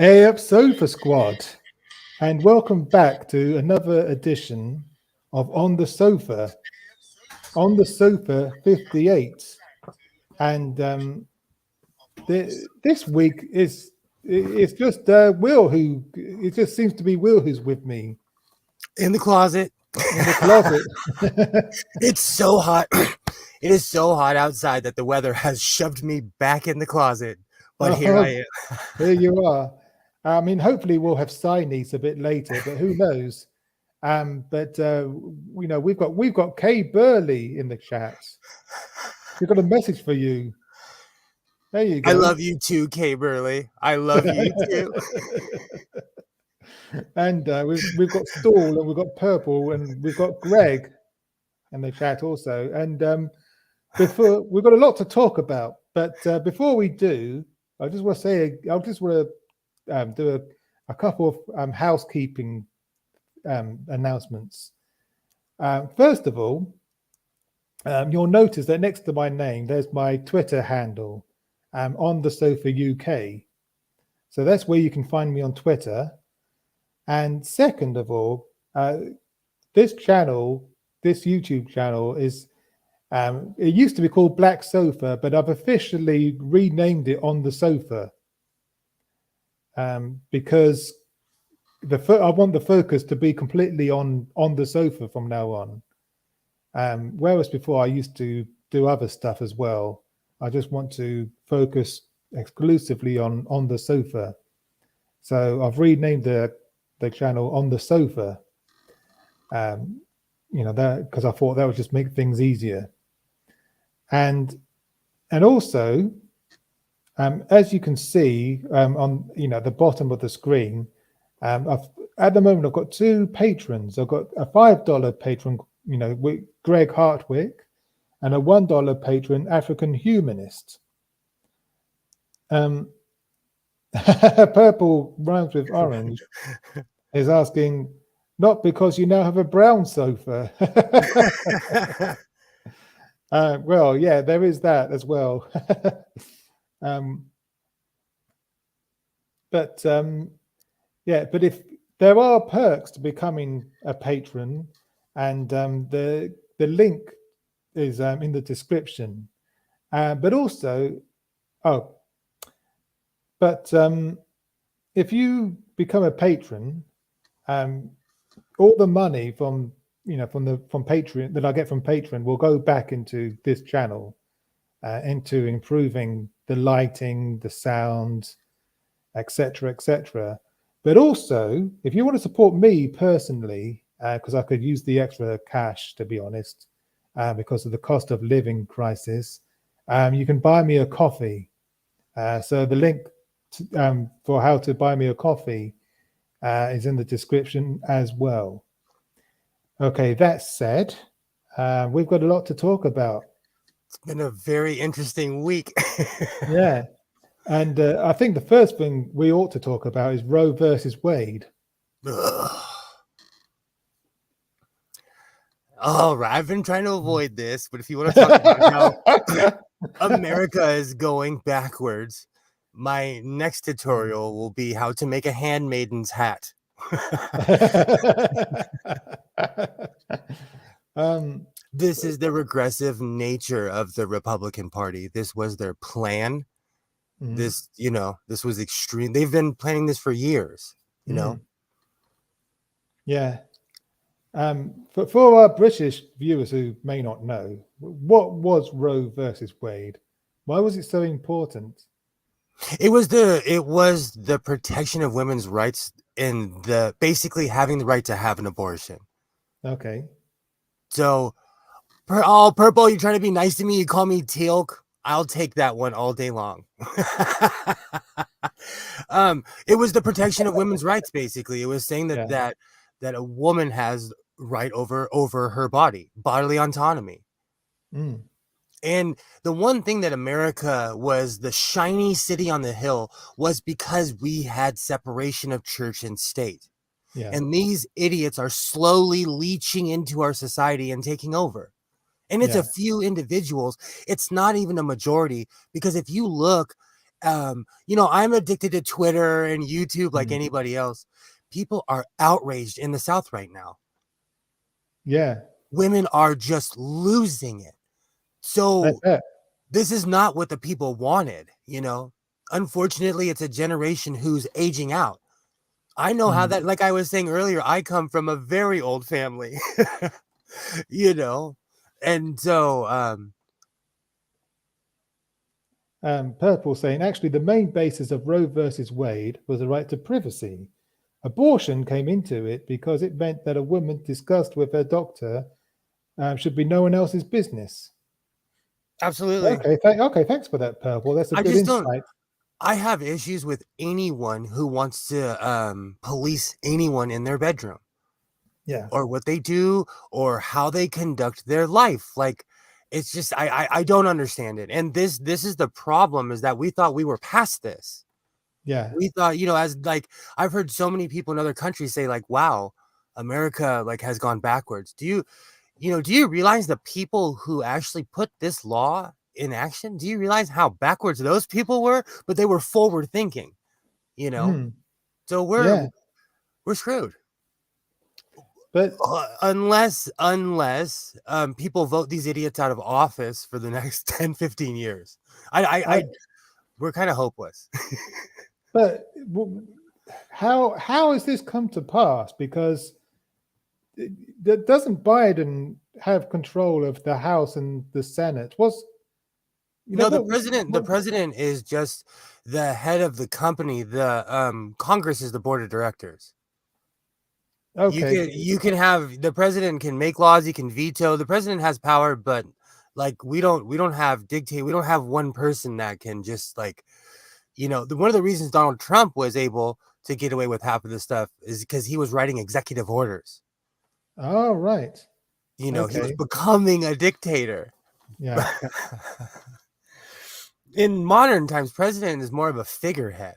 Hey up, Sofa Squad, and welcome back to another edition of On the Sofa 58. And this week it's just Will who it just seems to be Will who's with me In the closet. in the closet. It's so hot. It is so hot outside that the weather has shoved me back in the closet. But here I Oh, am. here you are. I mean, hopefully we'll have Signese a bit later, but who knows? But we've got Kay Burley in the chat. We've got a message for you. There you I go. love you too, Kay Burley. I love you too. And we've got Stall and we've got Purple and we've got Greg in the chat also. And before we've got a lot to talk about, but before we do, I just want to do a couple of housekeeping announcements. First of all, you'll notice that next to my name, there's my Twitter handle, on the Sofa UK. So that's where you can find me on Twitter. And second of all, this YouTube channel is, it used to be called Black Sofa, but I've officially renamed it On the Sofa because I want the focus to be completely on the sofa from now on. Whereas before I used to do other stuff as well. I just want to focus exclusively on the sofa. So I've renamed the channel On the Sofa. That because I thought that would just make things easier. And also, as you can see on the bottom of the screen, at the moment I've got two patrons. I've got a $5 patron, Greg Hartwick, and a $1 patron, African Humanist. Purple rhymes with orange is asking, not because you now have a brown sofa. Well, yeah, there is that as well. But if there are perks to becoming a patron, and the link is in the description. But also, if you become a patron, all the money from Patreon that I get from Patreon will go back into this channel, into improving the lighting, the sound, etc., etc. But also, if you want to support me personally, because I could use the extra cash, to be honest, because of the cost of living crisis, you can buy me a coffee. So the link for how to buy me a coffee is in the description as well. Okay, that said, we've got a lot to talk about. It's been a very interesting week. Yeah. And I think the first thing we ought to talk about is Roe versus Wade. All right, I've been trying to avoid this, but if you want to talk about how America is going backwards, my next tutorial will be how to make a handmaiden's hat. This is the regressive nature of the Republican Party. This was their plan. This was extreme. They've been planning this for years, Yeah. For our British viewers who may not know, what was Roe versus Wade? Why was it so important? It was the protection of women's rights and the basically having the right to have an abortion. Okay. So, Purple, you're trying to be nice to me. You call me Teal'c. I'll take that one all day long. It was the protection of women's rights. Basically, it was saying that a woman has right over her bodily autonomy. And the one thing that America was the shiny city on the hill was because we had separation of church and state. Yeah. And these idiots are slowly leaching into our society and taking over. And it's a few individuals. It's not even a majority, because if you look I'm addicted to Twitter and YouTube like Mm. anybody else. People are outraged in the South right now. Yeah. Women are just losing it. So this is not what the people wanted, Unfortunately, it's a generation who's aging out. I know how that, like I was saying earlier, I come from a very old family, and so, Purple saying, actually, the main basis of Roe versus Wade was the right to privacy. Abortion came into it because it meant that a woman discussed with her doctor should be no one else's business. absolutely. Okay, thanks for that, Purple. That's a I good just don't. insight. I have issues with anyone who wants to police anyone in their bedroom. Yeah. Or what they do or how they conduct their life. Like, it's just I don't understand it. And this is the problem, is that we thought we were past this. Yeah. We thought, as like I've heard so many people in other countries say like, wow, America like has gone backwards. Do you realize the people who actually put this law in action? Do you realize how backwards those people were? But they were forward thinking, So Yeah. we're screwed. But unless people vote these idiots out of office for the next 10, 15 years, we're kind of hopeless. But how has this come to pass? Because doesn't Biden have control of the House and the Senate? The president is just the head of the company. The Congress is the board of directors. Okay. You can have, the president can make laws, he can veto. The president has power, but like we don't have dictate. We don't have one person that can just like, one of the reasons Donald Trump was able to get away with half of this stuff is because he was writing executive orders. Oh, right. He was becoming a dictator. Yeah. In modern times, president is more of a figurehead.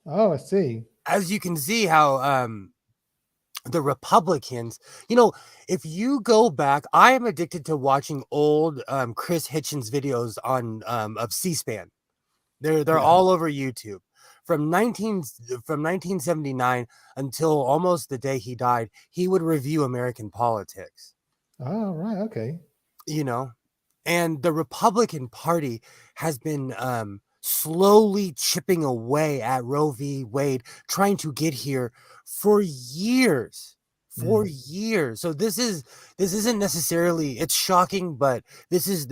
Oh, I see. As you can see how the Republicans, if you go back, I am addicted to watching old Chris Hitchens videos on of C-SPAN. They're all over YouTube. From 1979 until almost the day he died, he would review American politics. Oh, right. Okay. And the Republican Party has been slowly chipping away at Roe v. Wade, trying to get here for years. So this isn't necessarily, it's shocking, but this is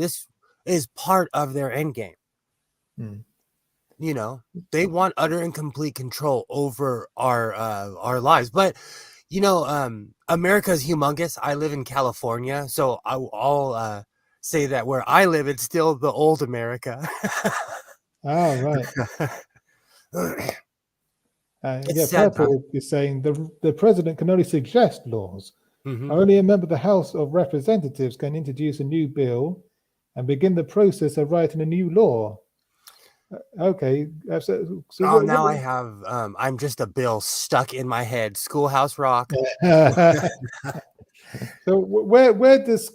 part of their end game. They want utter and complete control over our lives. But America is humongous. I live in California, so I'll say that where I live, it's still the old America. Oh, right. Purple is saying the president can only suggest laws. Only a member of the House of Representatives can introduce a new bill and begin the process of writing a new law. Okay. Now I have I'm just a bill stuck in my head. Schoolhouse Rock. So where does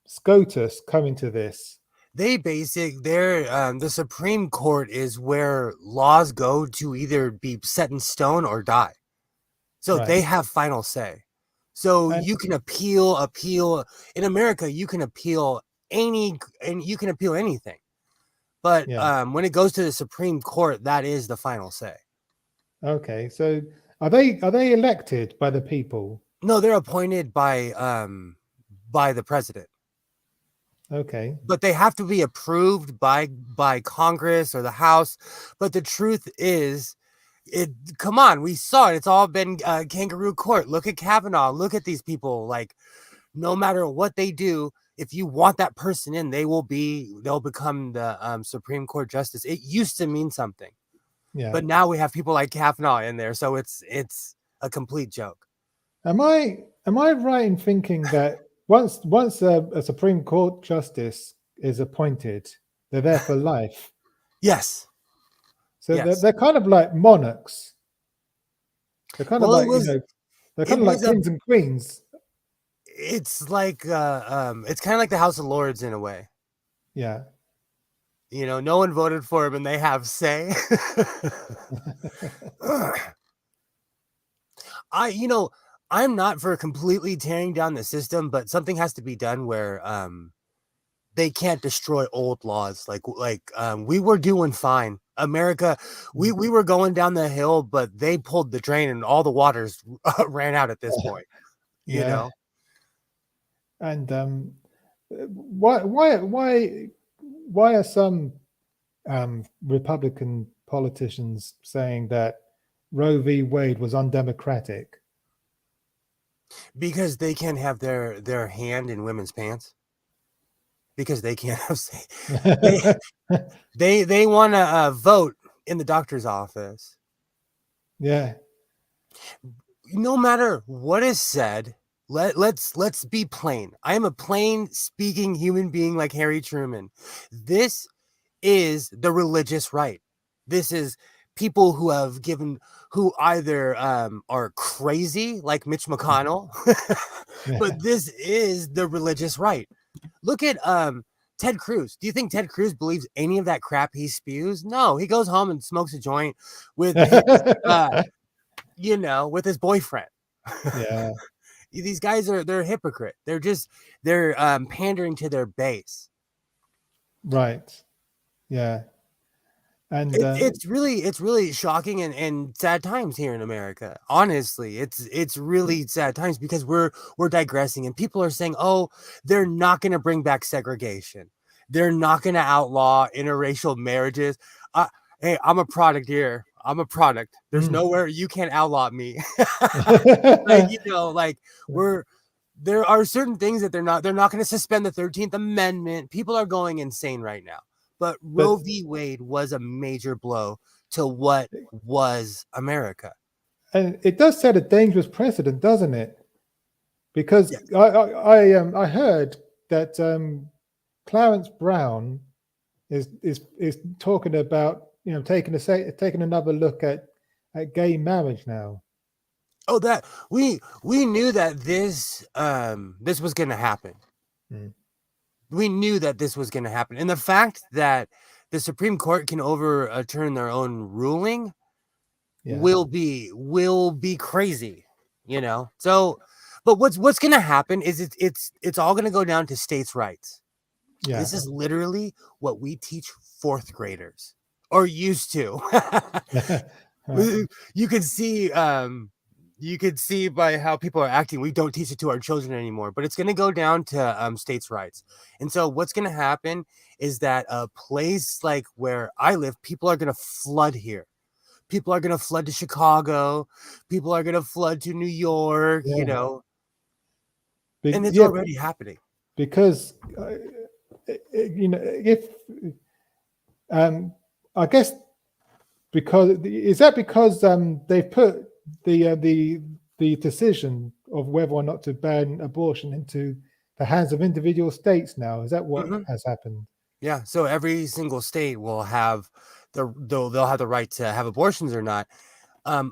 SCOTUS come into this? The Supreme Court is where laws go to either be set in stone or die. So they have final say. So you can appeal in America. You can appeal anything. But when it goes to the Supreme Court, that is the final say. Okay, so are they elected by the people? No, they're appointed by the president. Okay. But they have to be approved by Congress or the House. But the truth is, come on, we saw it. It's all been kangaroo court. Look at Kavanaugh. Look at these people. Like, no matter what they do, if you want that person in, they'll become the Supreme Court justice. It used to mean something. Yeah. But now we have people like Kavanaugh in there, so it's a complete joke. Am I right in thinking that once a Supreme Court justice is appointed, they're there for life? Yes. So they're kind of like monarchs. They're kind of like they're kind of like kings and queens. It's like it's kind of like the House of Lords in a way. Yeah. You know, no one voted for him and they have say. I'm not for completely tearing down the system, but something has to be done where they can't destroy old laws. Like we were doing fine. America, we were going down the hill, but they pulled the drain and all the waters ran out at this point. You know? And why are some Republican politicians saying that Roe v. Wade was undemocratic? Because they can't have their hand in women's pants. Because they can't have say. They want to vote in the doctor's office. Yeah. No matter what is said, let's be plain. I am a plain speaking human being like Harry Truman. This is the religious right. This is people who either are crazy like Mitch McConnell, but this is the religious right. Look at Ted Cruz. Do you think Ted Cruz believes any of that crap he spews? No, he goes home and smokes a joint with his, with his boyfriend. Yeah. These guys they're a hypocrite. They're pandering to their base. Right. Yeah. And it's really shocking and sad times here in America. Honestly, it's really sad times because we're digressing and people are saying, oh, they're not going to bring back segregation. They're not going to outlaw interracial marriages. Hey, I'm a product here. I'm a product. There's nowhere you can't outlaw me. There are certain things that they're not going to suspend the 13th Amendment. People are going insane right now. But Roe v. Wade was a major blow to what was America. And it does set a dangerous precedent, doesn't it? Because yes. I heard that Clarence Brown is talking about taking another look at gay marriage now. Oh, that we knew that this was going to happen. We knew that this was going to happen. And the fact that the Supreme Court can overturn their own ruling will be crazy, So, but what's going to happen is it's all going to go down to states' rights. Yeah. This is literally what we teach fourth graders or used to. You can see you could see by how people are acting, we don't teach it to our children anymore, but it's going to go down to states' rights. And so what's going to happen is that a place like where I live, people are going to flood here. People are going to flood to Chicago. People are going to flood to New York, and it's already happening. Because, if, I guess, because they've put the decision of whether or not to ban abortion into the hands of individual states now. Is that what has happened? Yeah. So every single state will have they'll have the right to have abortions or not. A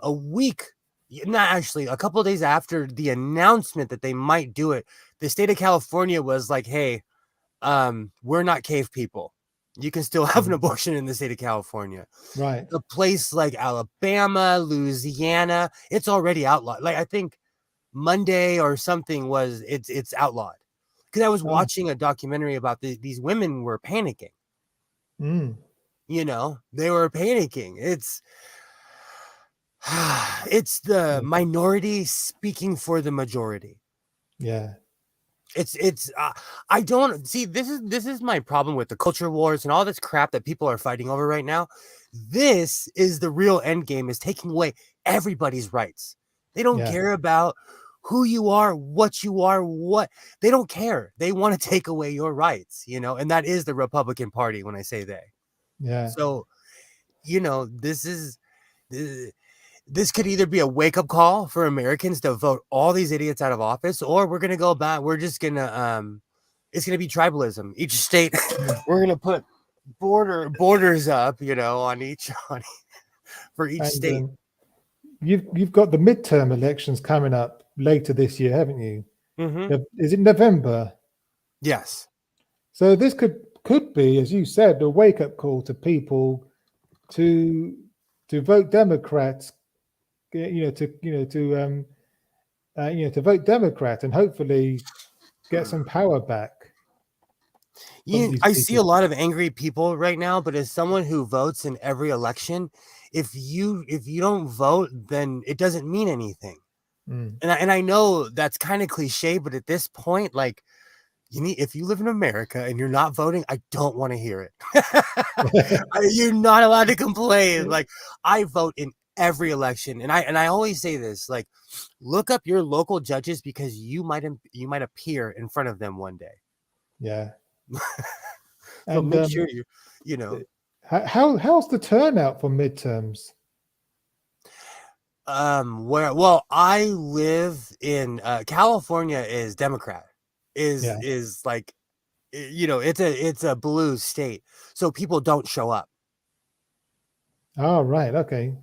couple of days after the announcement that they might do it, the state of California was like, hey, we're not cave people. You can still have an abortion in the state of California. Right. A place like Alabama, Louisiana, it's already outlawed. Like I think Monday or something it's outlawed. Because I was watching a documentary about these women were panicking. They were panicking. It's the minority speaking for the majority. Yeah. I don't see this is my problem with the culture wars and all this crap that people are fighting over right now. This is the real end game, is taking away everybody's rights. They don't care about who you are, what you are, what they don't care. They want to take away your rights, and that is the Republican Party when I say they. Yeah. So, this could either be a wake-up call for Americans to vote all these idiots out of office, or we're going to go back. We're just going to, it's going to be tribalism. Each state, we're going to put borders up, for each state. You've got the midterm elections coming up later this year, haven't you? Is it November? Yes. So this could could be, as you said, a wake-up call to people to vote Democrats. To vote Democrat and hopefully get some power back. I see a lot of angry people right now, but as someone who votes in every election, if you don't vote, then it doesn't mean anything. And I know that's kind of cliche, but at this point, like, if you live in America and you're not voting, I don't want to hear it. You're not allowed to complain. Like, I vote in every election, and I always say this, like, look up your local judges because you might appear in front of them one day. Yeah. So make sure how's the turnout for midterms? Well, I live in California is Democrat. Is like, it's a blue state, so people don't show up. Oh, right. Okay.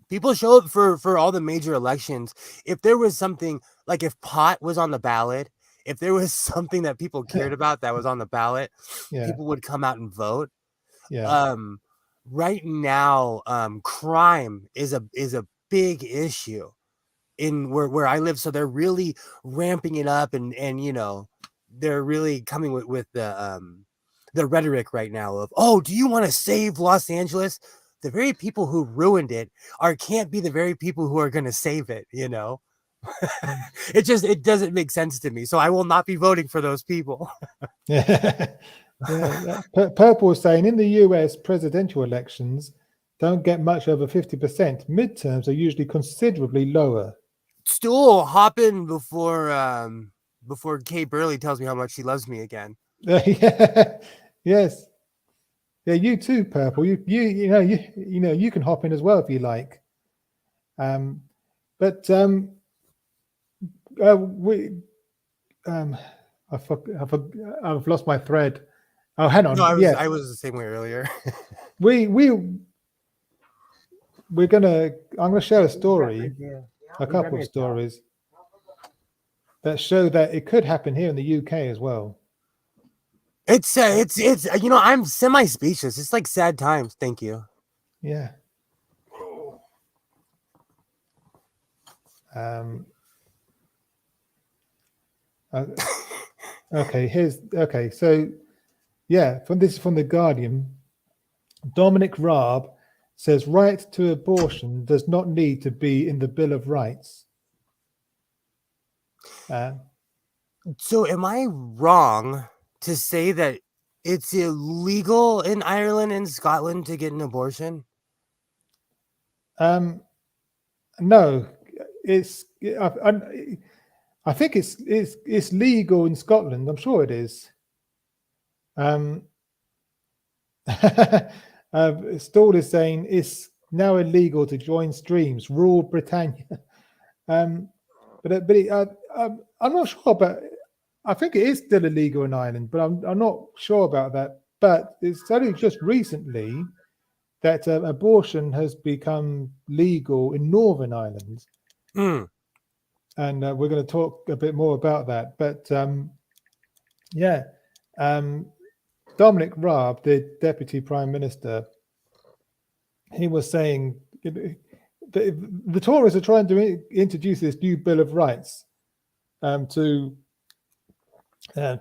People show up for all the major elections. If there was something, like if pot was on the ballot, if there was something that people cared about that was on the ballot, people would come out and vote. Right now, crime is a big issue in where I live. So they're really ramping it up, and they're really coming with the rhetoric right now of, oh, do you want to save Los Angeles? The very people who ruined it can't be the very people who are going to save it. It doesn't make sense to me. So I will not be voting for those people. Purple is saying in the US, presidential elections don't get much over 50%. Midterms are usually considerably lower. Stool, hop in before Kay Burley tells me how much she loves me again. Yes. Yeah, you too, Purple. You can hop in as well if you like. I've lost my thread. Oh, hang on. No, I was the same way earlier. I'm gonna share a story, a couple of stories that show that it could happen here in the UK as well. It's I'm semi-speechless. It's like sad times. Thank you. Yeah. Okay. So, from The Guardian, Dominic Raab says right to abortion does not need to be in the Bill of Rights. So am I wrong to say that it's illegal in Ireland and Scotland to get an abortion? No, I think it's legal in Scotland. I'm sure it is. Stall is saying it's now illegal to join streams. Rule Britannia. I'm not sure, but I think it is still illegal in Ireland. But I'm not sure about that. But it's only just recently that abortion has become legal in Northern Ireland. And we're going to talk a bit more about that. But Dominic Raab, the Deputy Prime Minister, he was saying the Tories are trying to introduce this new Bill of Rights to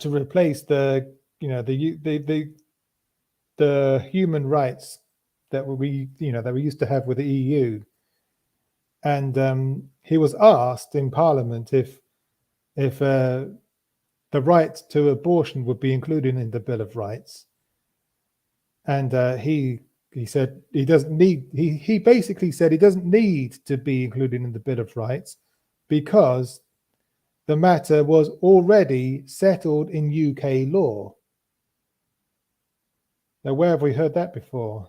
replace the human rights that we used to have with the EU. And he was asked in Parliament if the right to abortion would be included in the Bill of Rights, and he said he doesn't need. He basically said he doesn't need to be included in the Bill of Rights because the matter was already settled in UK law. Now, where have we heard that before?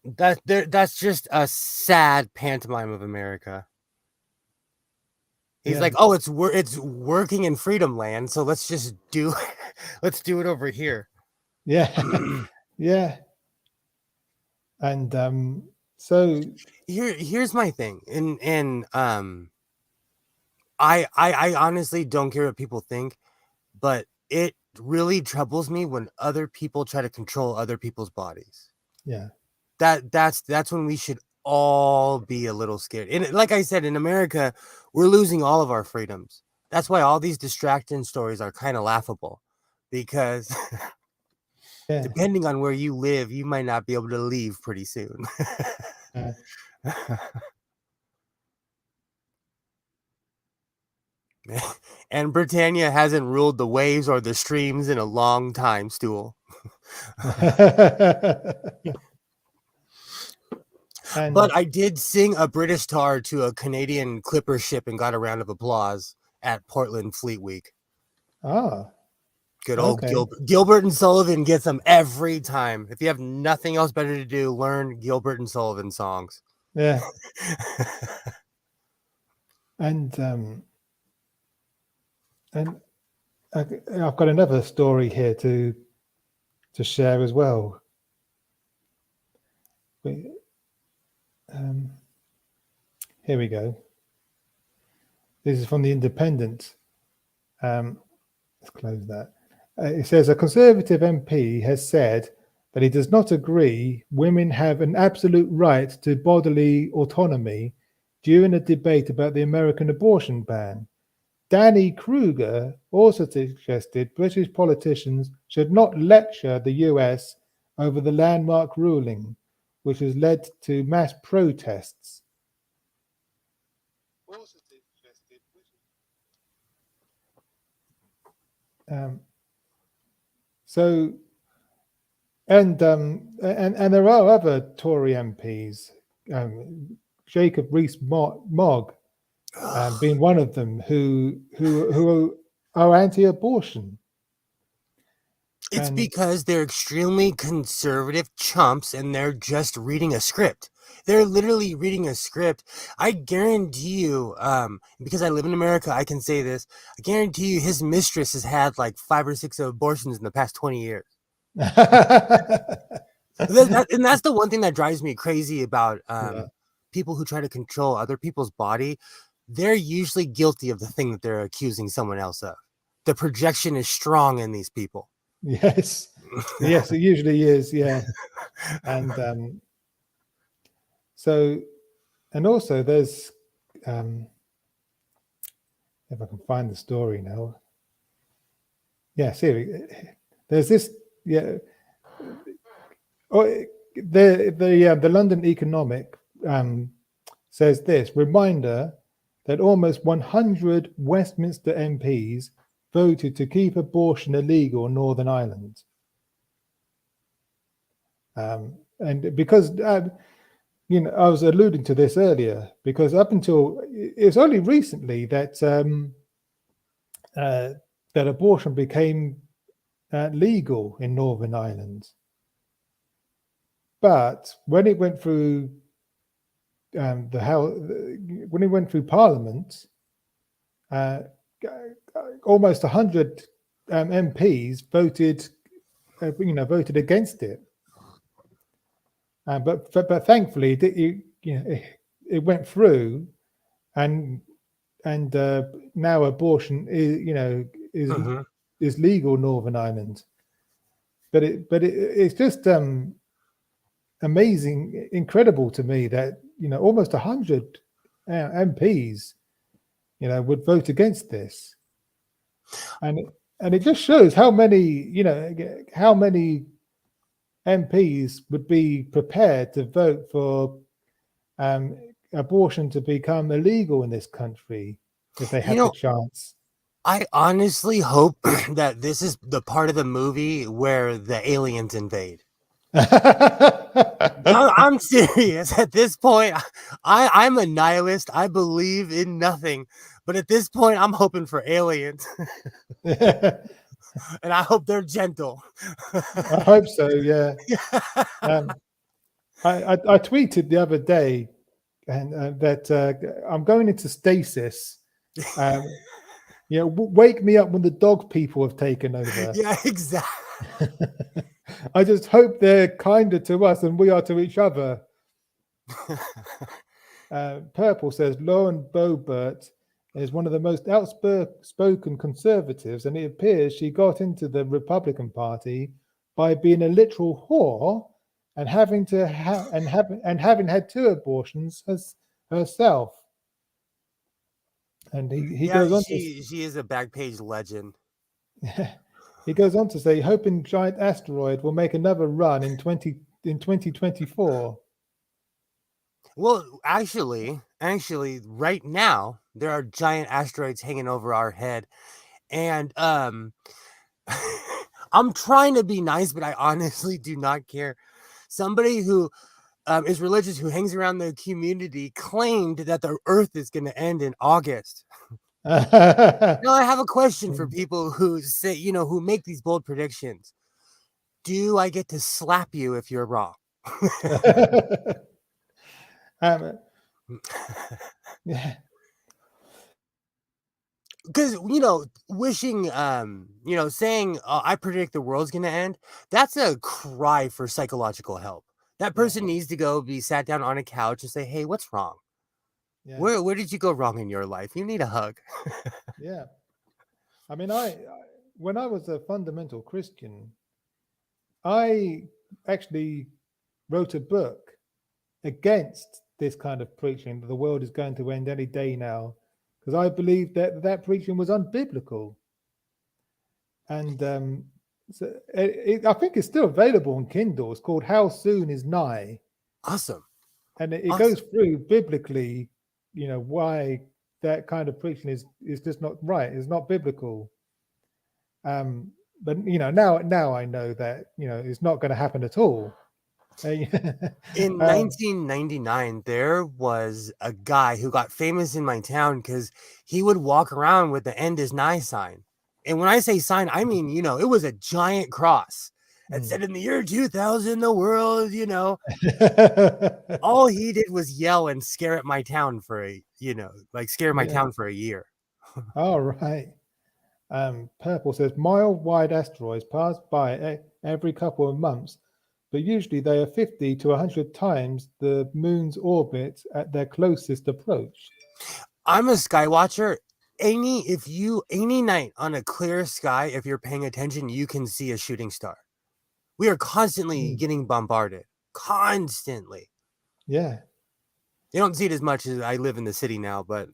That's just a sad pantomime of America. He's like, oh, it's working in freedom land, so let's just do it over here. Yeah. Yeah. And so here's my thing, and I honestly don't care what people think, but it really troubles me when other people try to control other people's bodies. Yeah. That's when we should all be a little scared. And like I said, in America, we're losing all of our freedoms. That's why all these distraction stories are kind of laughable, because Yeah. depending on where you live, you might not be able to leave pretty soon. And Britannia hasn't ruled the waves or the streams in a long time, Stool. But I did sing a British tar to a Canadian clipper ship and got a round of applause at Portland Fleet Week. Ah. Good old Gilbert and Sullivan gets them every time. If you have nothing else better to do, learn Gilbert and Sullivan songs. Yeah. And I've got another story here to share as well. Here we go. This is from the Independent. Let's close that. It says a Conservative MP has said that he does not agree women have an absolute right to bodily autonomy during a debate about the American abortion ban. Danny Kruger also suggested British politicians should not lecture the US over the landmark ruling, which has led to mass protests. And there are other Tory MPs, Jacob Rees-Mogg being one of them, who are anti-abortion. It's because they're extremely conservative chumps and they're just reading a script. They're literally reading a script. I guarantee you, because I live in America, I can say this. I guarantee you his mistress has had like 5 or 6 abortions in the past 20 years. And that's the one thing that drives me crazy about people who try to control other people's body. They're usually guilty of the thing that they're accusing someone else of. The projection is strong in these people. Yes, it usually is. Yeah, and and also there's if I can find the story now. Yeah, see, there's this. Yeah, the London Economic says this reminder that almost 100 Westminster MPs voted to keep abortion illegal in Northern Ireland. And because, I was alluding to this earlier, because up until, it's only recently that that abortion became legal in Northern Ireland. But when it went through when it went through Parliament, almost 100 MPs voted against it. But thankfully, it went through, and now abortion is legal in Northern Ireland. But it's just amazing, incredible to me that almost 100 MPs would vote against this, and it just shows how many MPs would be prepared to vote for abortion to become illegal in this country if they had the chance. I honestly hope that this is the part of the movie where the aliens invade. I'm serious. At this point, I'm a nihilist. I believe in nothing. But at this point, I'm hoping for aliens. And I hope they're gentle. I hope so, yeah. I tweeted the other day and that I'm going into stasis. Wake me up when the dog people have taken over. Yeah, exactly. I just hope they're kinder to us than we are to each other. Purple says, Lauren Bobert is one of the most outspoken conservatives, and it appears she got into the Republican Party by being a literal whore and having had 2 abortions herself. And he Yeah, goes on she is a Backpage legend. he goes on to say, hoping giant asteroid will make another run in 2024. Well, actually, right now there are giant asteroids hanging over our head, and I'm trying to be nice, but I honestly do not care. Somebody who is religious, who hangs around the community, claimed that the Earth is going to end in August. Now, I have a question for people who say, who make these bold predictions. Do I get to slap you if you're wrong? Yeah. Because wishing saying I predict the world's gonna end, that's a cry for psychological help. That person needs to go be sat down on a couch and say, hey, what's wrong? Yeah. Where did you go wrong in your life? You need a hug. Yeah. I mean, when I was a fundamental Christian, I actually wrote a book against this kind of preaching that the world is going to end any day now, because I believe that preaching was unbiblical. And so I think it's still available on Kindle. It's called How Soon Is Nigh. Awesome. And it goes through biblically, why that kind of preaching is just not right. It's not biblical. But now I know that it's not going to happen at all. In 1999, there was a guy who got famous in my town because he would walk around with the end is nigh sign. And when I say sign, I mean, it was a giant cross that said in the year 2000, the world, all he did was yell and scare at my town for town for a year. All right. Purple says mile-wide asteroids pass by every couple of months, but usually they are 50 to 100 times the moon's orbit at their closest approach. I'm a sky watcher. Any night on a clear sky, if you're paying attention, you can see a shooting star. We are constantly getting bombarded. Constantly. Yeah. You don't see it as much as I live in the city now, but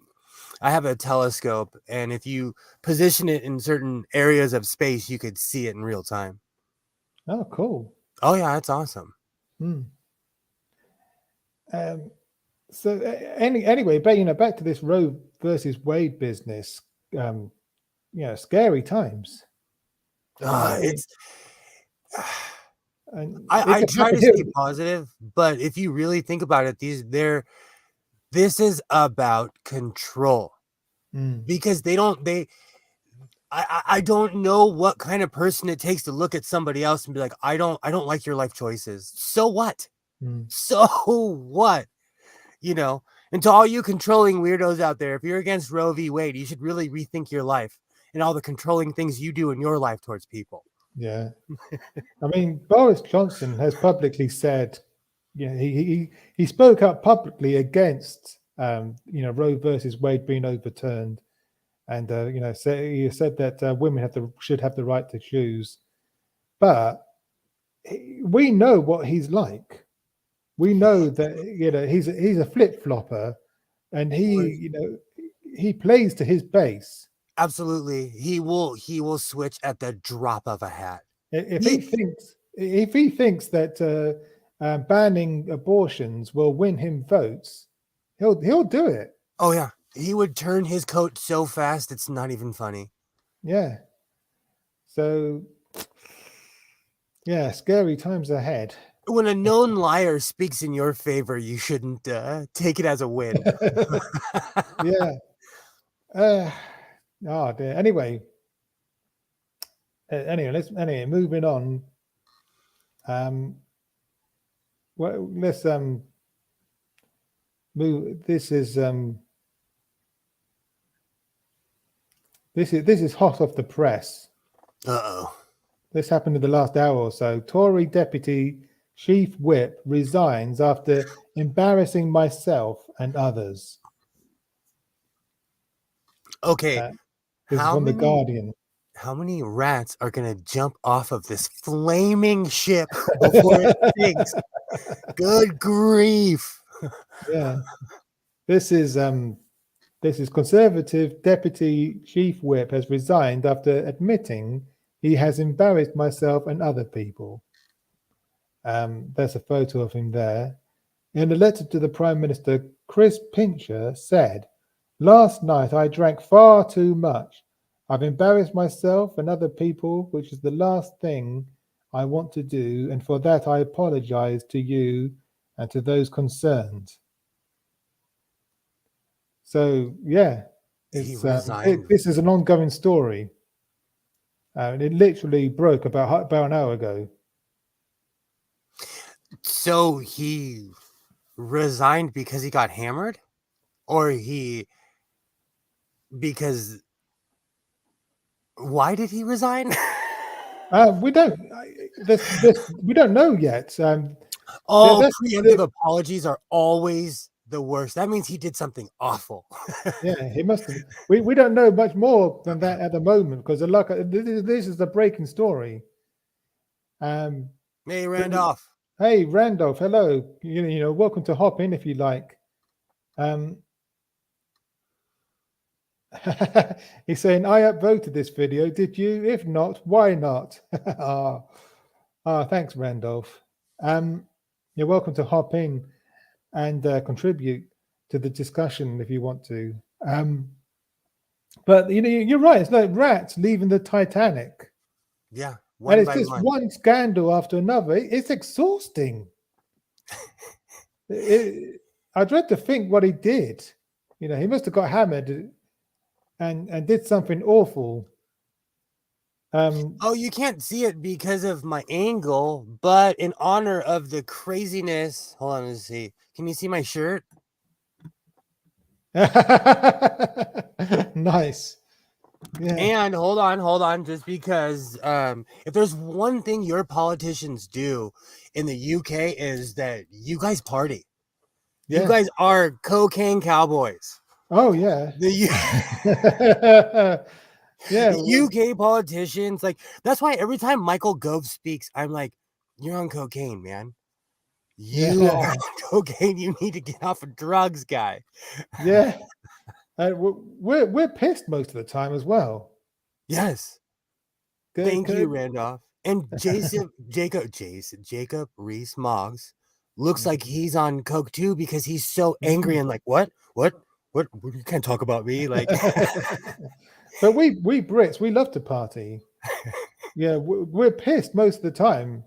I have a telescope, and if you position it in certain areas of space, you could see it in real time. Oh, cool. Oh, yeah, that's awesome. So anyway, but back to this Roe versus Wade business. Scary times. It's. I try to stay positive, but if you really think about it, this is about control, because I don't know what kind of person it takes to look at somebody else and be like, I don't like your life choices. So what? So what? And to all you controlling weirdos out there, if you're against Roe v. Wade, you should really rethink your life and all the controlling things you do in your life towards people. Yeah. I mean, Boris Johnson has publicly said, he spoke up publicly against, Roe versus Wade being overturned. And, he said that women should have the right to choose. But we know what he's like. We know that, he's a flip-flopper, and he plays to his base. Absolutely. He will switch at the drop of a hat. If he thinks that banning abortions will win him votes, he'll do it. Oh yeah, he would turn his coat so fast it's not even funny. Yeah. So yeah, scary times ahead. When a known liar speaks in your favor, you shouldn't take it as a win. Yeah. Oh dear. Anyway, moving on. Well, let's move. This is hot off the press. Uh-oh. This happened in the last hour or so. Tory Deputy Chief Whip resigns after embarrassing myself and others. Okay, This is how from The many Guardian. how many rats are gonna jump off of this flaming ship before it sinks? Good grief. Yeah. This is Conservative Deputy Chief Whip has resigned after admitting he has embarrassed myself and other people. There's a photo of him there. In a letter to the Prime Minister, Chris Pincher said, "Last night I drank far too much. I've embarrassed myself and other people, which is the last thing I want to do, and for that I apologize to you and to those concerned." So yeah, He resigned. this is an ongoing story. And it literally broke about an hour ago. So he resigned because he got hammered? Or because why did he resign? We don't we don't know yet. Preemptive apologies are always the worst. That means he did something awful. Yeah, he must have. We don't know much more than that at the moment because this is the breaking story. Hey, Randolph. Hey, Randolph. Hello. You know, welcome to hop in if you like. He's saying, I upvoted this video. Did you? If not, why not? Thanks, Randolph. You're welcome to hop in and contribute to the discussion if you want to. But you know, you're right. It's like rats leaving the Titanic. Yeah, and it's just one scandal after another. It's exhausting. I dread to think what he did. You know, he must have got hammered and did something awful. Oh, you can't see it because of my angle, but in honor of the craziness, hold on, let's see. Can you see my shirt? Nice. Yeah. And hold on, just because if there's one thing your politicians do in the UK is that you guys party. Yeah. You guys are cocaine cowboys. Oh yeah. Yeah, the UK politicians, like, that's why every time Michael Gove speaks, I'm like, you're on cocaine, man. You are on cocaine. You need to get off of drugs, guy. Yeah. We're pissed most of the time as well. Yes. Thank you, Randolph. And Jacob Rees-Mogg looks like he's on coke too because he's so angry and like, what? You can't talk about me, like. But we Brits, we love to party. Yeah, we're pissed most of the time.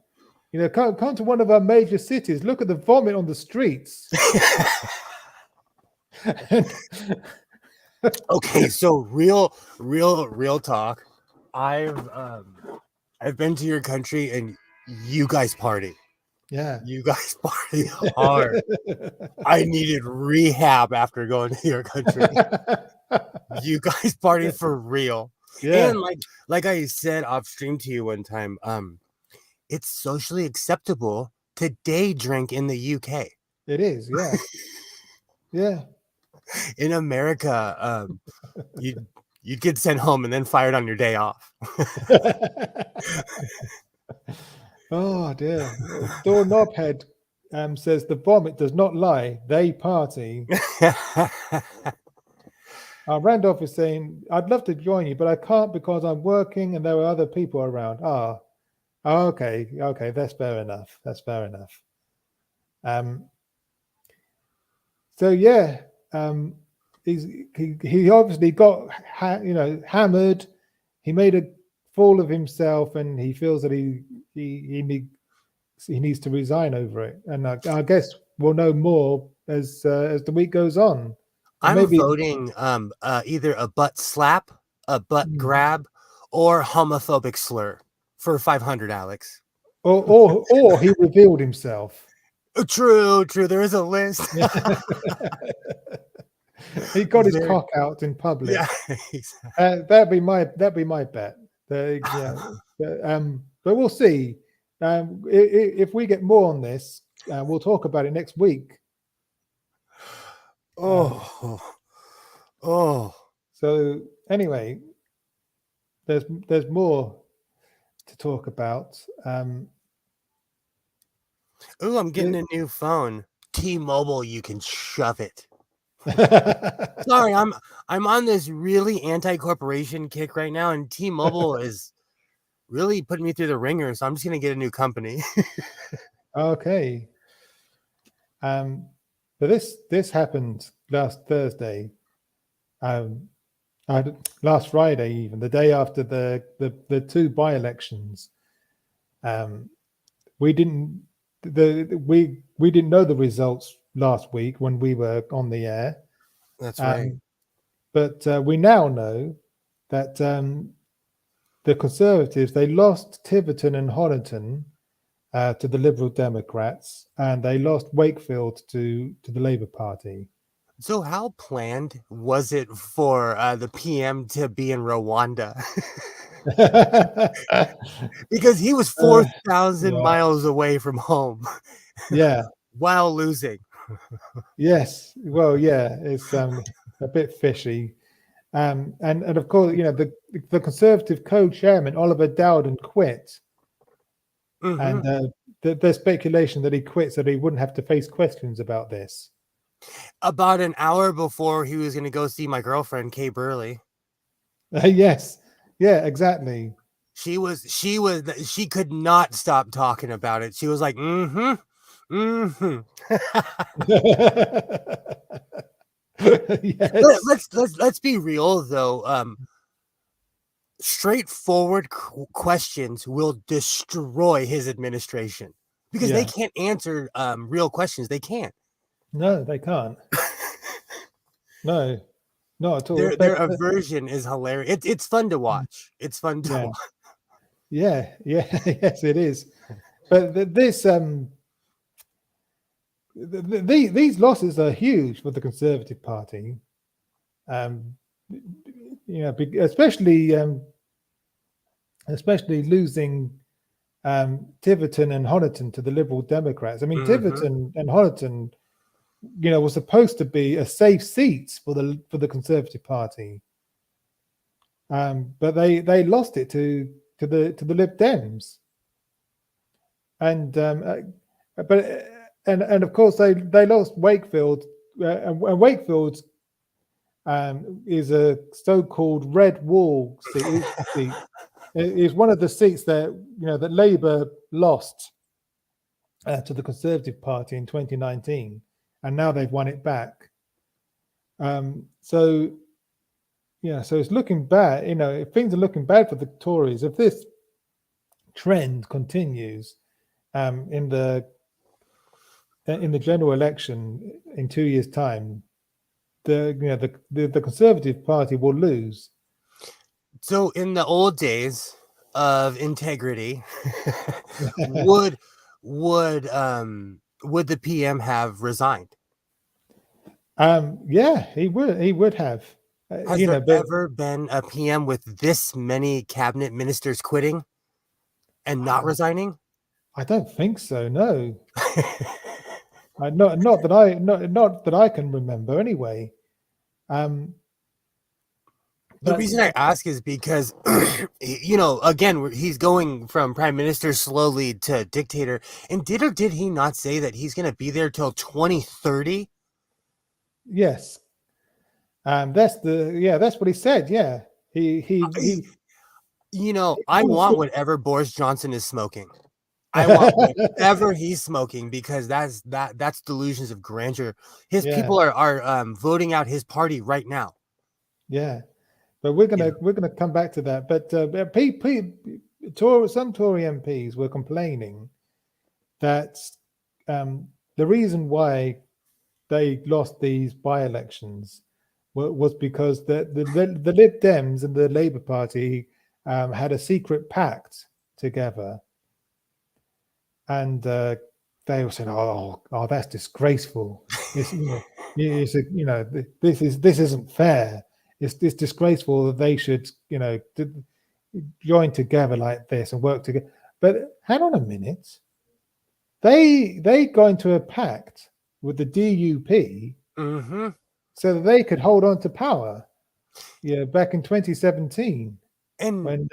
You know, come to one of our major cities. Look at the vomit on the streets. Okay, so real talk. I've been to your country and you guys party. Yeah, you guys party hard. I needed rehab after going to your country. You guys party for real. Yeah. And like I said off stream to you one time, it's socially acceptable to day drink in the UK. It is, yeah. Yeah. In America, you'd get sent home and then fired on your day off. Oh dear. Door Knobhead says the vomit does not lie. They party. Randolph is saying, I'd love to join you, but I can't because I'm working and there are other people around. Okay. That's fair enough. So yeah, he obviously got hammered. He made a fool of himself, and he feels that he needs to resign over it. And I guess we'll know more as the week goes on. I'm voting either a butt slap, a butt grab, or homophobic slur for 500, Alex. Or he revealed himself. True. There is a list. He got his cock out in public. Yeah, exactly. That'd be my bet. But we'll see. If we get more on this, we'll talk about it next week. So So anyway, there's more to talk about. Ooh, I'm getting a new phone. T-Mobile, you can shove it. Sorry, I'm on this really anti-corporation kick right now, and T-Mobile is really putting me through the ringer, so I'm just gonna get a new company. Okay. But this happened last Thursday. Last Friday, even the day after the two by-elections. We didn't know the results last week when we were on the air. That's right. But we now know that the Conservatives, they lost Tiverton and Honiton to the Liberal Democrats, and they lost Wakefield to the Labour Party. So how planned was it for the PM to be in Rwanda? Because he was 4,000 miles away from home. Yeah. While losing. Yes. Well, yeah, it's a bit fishy. And of course, the Conservative co-chairman, Oliver Dowden, quit. Mm-hmm. And there's speculation that he quit so that he wouldn't have to face questions about this. About an hour before he was going to go see my girlfriend, Kay Burley. Yes. Yeah, exactly. She could not stop talking about it. She was like, Yes. Let's be real though. Straightforward questions will destroy his administration because they can't answer real questions. They can't. No, they can't. No, not at all. Their aversion is hilarious. It's fun to watch. It's fun to watch. Yeah, yes, it is. But these losses are huge for the Conservative Party. Especially losing Tiverton and Honiton to the Liberal Democrats. I mean, Tiverton and Honiton, was supposed to be a safe seat for the Conservative Party, but they lost it to the Lib Dems, and of course they lost Wakefield, and Wakefield is a so-called red wall seat. Is one of the seats that that Labour lost to the Conservative Party in 2019, and now they've won it back. So it's looking bad. If things are looking bad for the Tories, if this trend continues in the general election in 2 years' time, the Conservative Party will lose. So in the old days of integrity, would the PM have resigned? Yeah, he would have. Has there ever been a PM with this many cabinet ministers quitting and not resigning? I don't think so. No. Not that I can remember anyway. The reason I ask is because, again, he's going from prime minister slowly to dictator. And did or did he not say that he's going to be there till 2030? Yes. That's what he said. Yeah. He I want whatever Boris Johnson is smoking. I want whatever he's smoking because that's delusions of grandeur. His people are voting out his party right now. Yeah. But we're gonna come back to that. But some Tory MPs were complaining that the reason why they lost these by-elections was because the Lib Dems and the Labour Party had a secret pact together, and they were saying, "Oh, that's disgraceful. This isn't fair. It's disgraceful that they should, join together like this and work together." But hang on a minute. They got into a pact with the DUP so that they could hold on to power. Yeah, back in 2017, And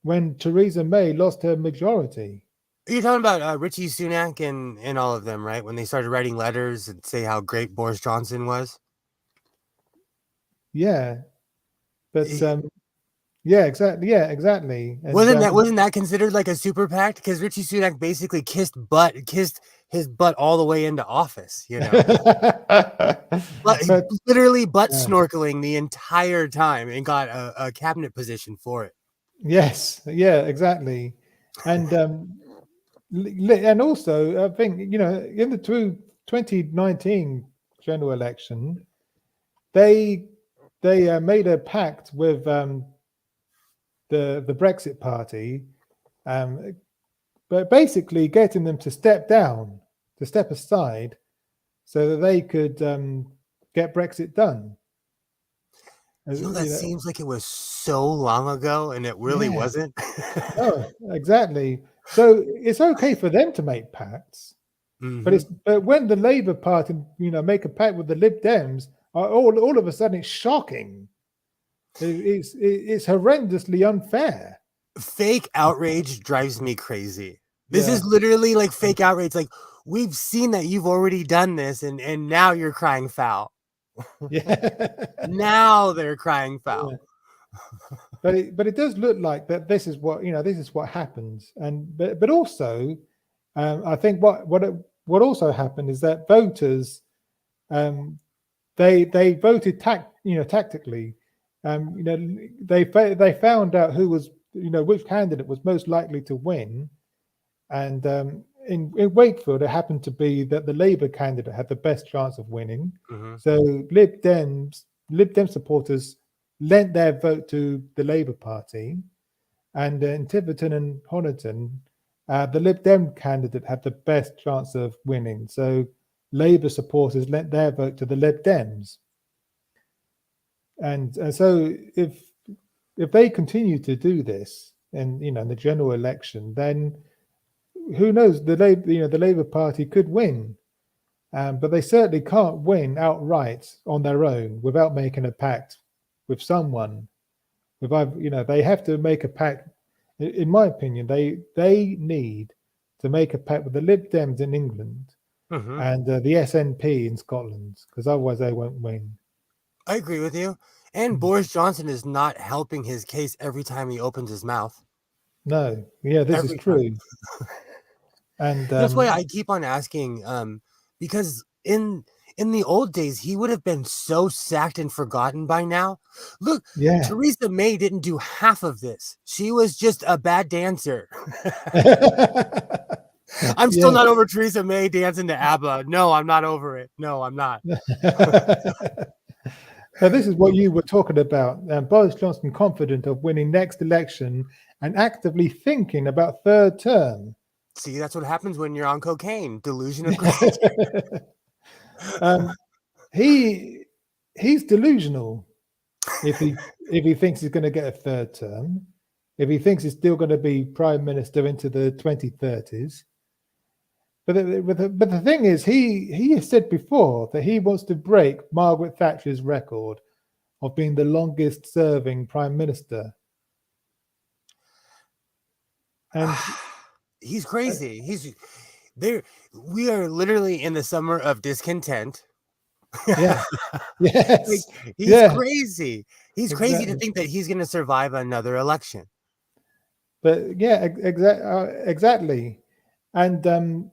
when Theresa May lost her majority. you're talking about Richie Sunak and all of them, right? When they started writing letters and say how great Boris Johnson was. Yeah, but yeah, exactly. Yeah, exactly. And Wasn't that considered like a super PAC? Because Richie Sunak basically kissed his butt all the way into office, you know. But literally butt snorkeling the entire time and got a cabinet position for it. Yes, yeah, exactly. And and also, I think, in the 2019 general election, they made a pact with the Brexit Party, but basically getting them to step aside, so that they could get Brexit done. That seems like it was so long ago, and it really wasn't. Oh, exactly. So it's okay for them to make pacts, but when the Labour Party, make a pact with the Lib Dems, all of a sudden it's shocking. It's horrendously unfair. Fake outrage drives me crazy. This is literally like fake outrage. Like, we've seen that you've already done this, and now you're crying foul. Yeah. Now they're crying foul. Yeah. But it does look like that this is what happens. And but also, I think what also happened is that voters, they voted tactically. They found out who was, which candidate was most likely to win, and in Wakefield, it happened to be that the Labour candidate had the best chance of winning. So Lib Dem supporters lent their vote to the Labour Party, and in Tiverton and Honiton, the Lib Dem candidate had the best chance of winning. So Labour supporters lent their vote to the Lib Dems, and so if they continue to do this, in the general election, then who knows? The Labour Party could win, but they certainly can't win outright on their own without making a pact with someone. They have to make a pact. In my opinion, they need to make a pact with the Lib Dems in England and the SNP in Scotland, because otherwise they won't win. I agree with you. And Boris Johnson is not helping his case every time he opens his mouth. No, yeah, this is true. And that's why I keep on asking, because in the old days, he would have been so sacked and forgotten by now. Look, Theresa May didn't do half of this. She was just a bad dancer. I'm still not over Theresa May dancing to ABBA. No, I'm not over it. No, I'm not. So this is what you were talking about. Boris Johnson confident of winning next election and actively thinking about third term. See, that's what happens when you're on cocaine. Delusion of grandeur. He's delusional if he thinks he's going to get a third term, if he thinks he's still going to be prime minister into the 2030s. But the thing is, he has said before that he wants to break Margaret Thatcher's record of being the longest serving prime minister. And he's crazy. He's there. We are literally in the summer of discontent. Yeah. Yes. He's crazy. He's crazy to think that he's going to survive another election. But yeah, exactly. And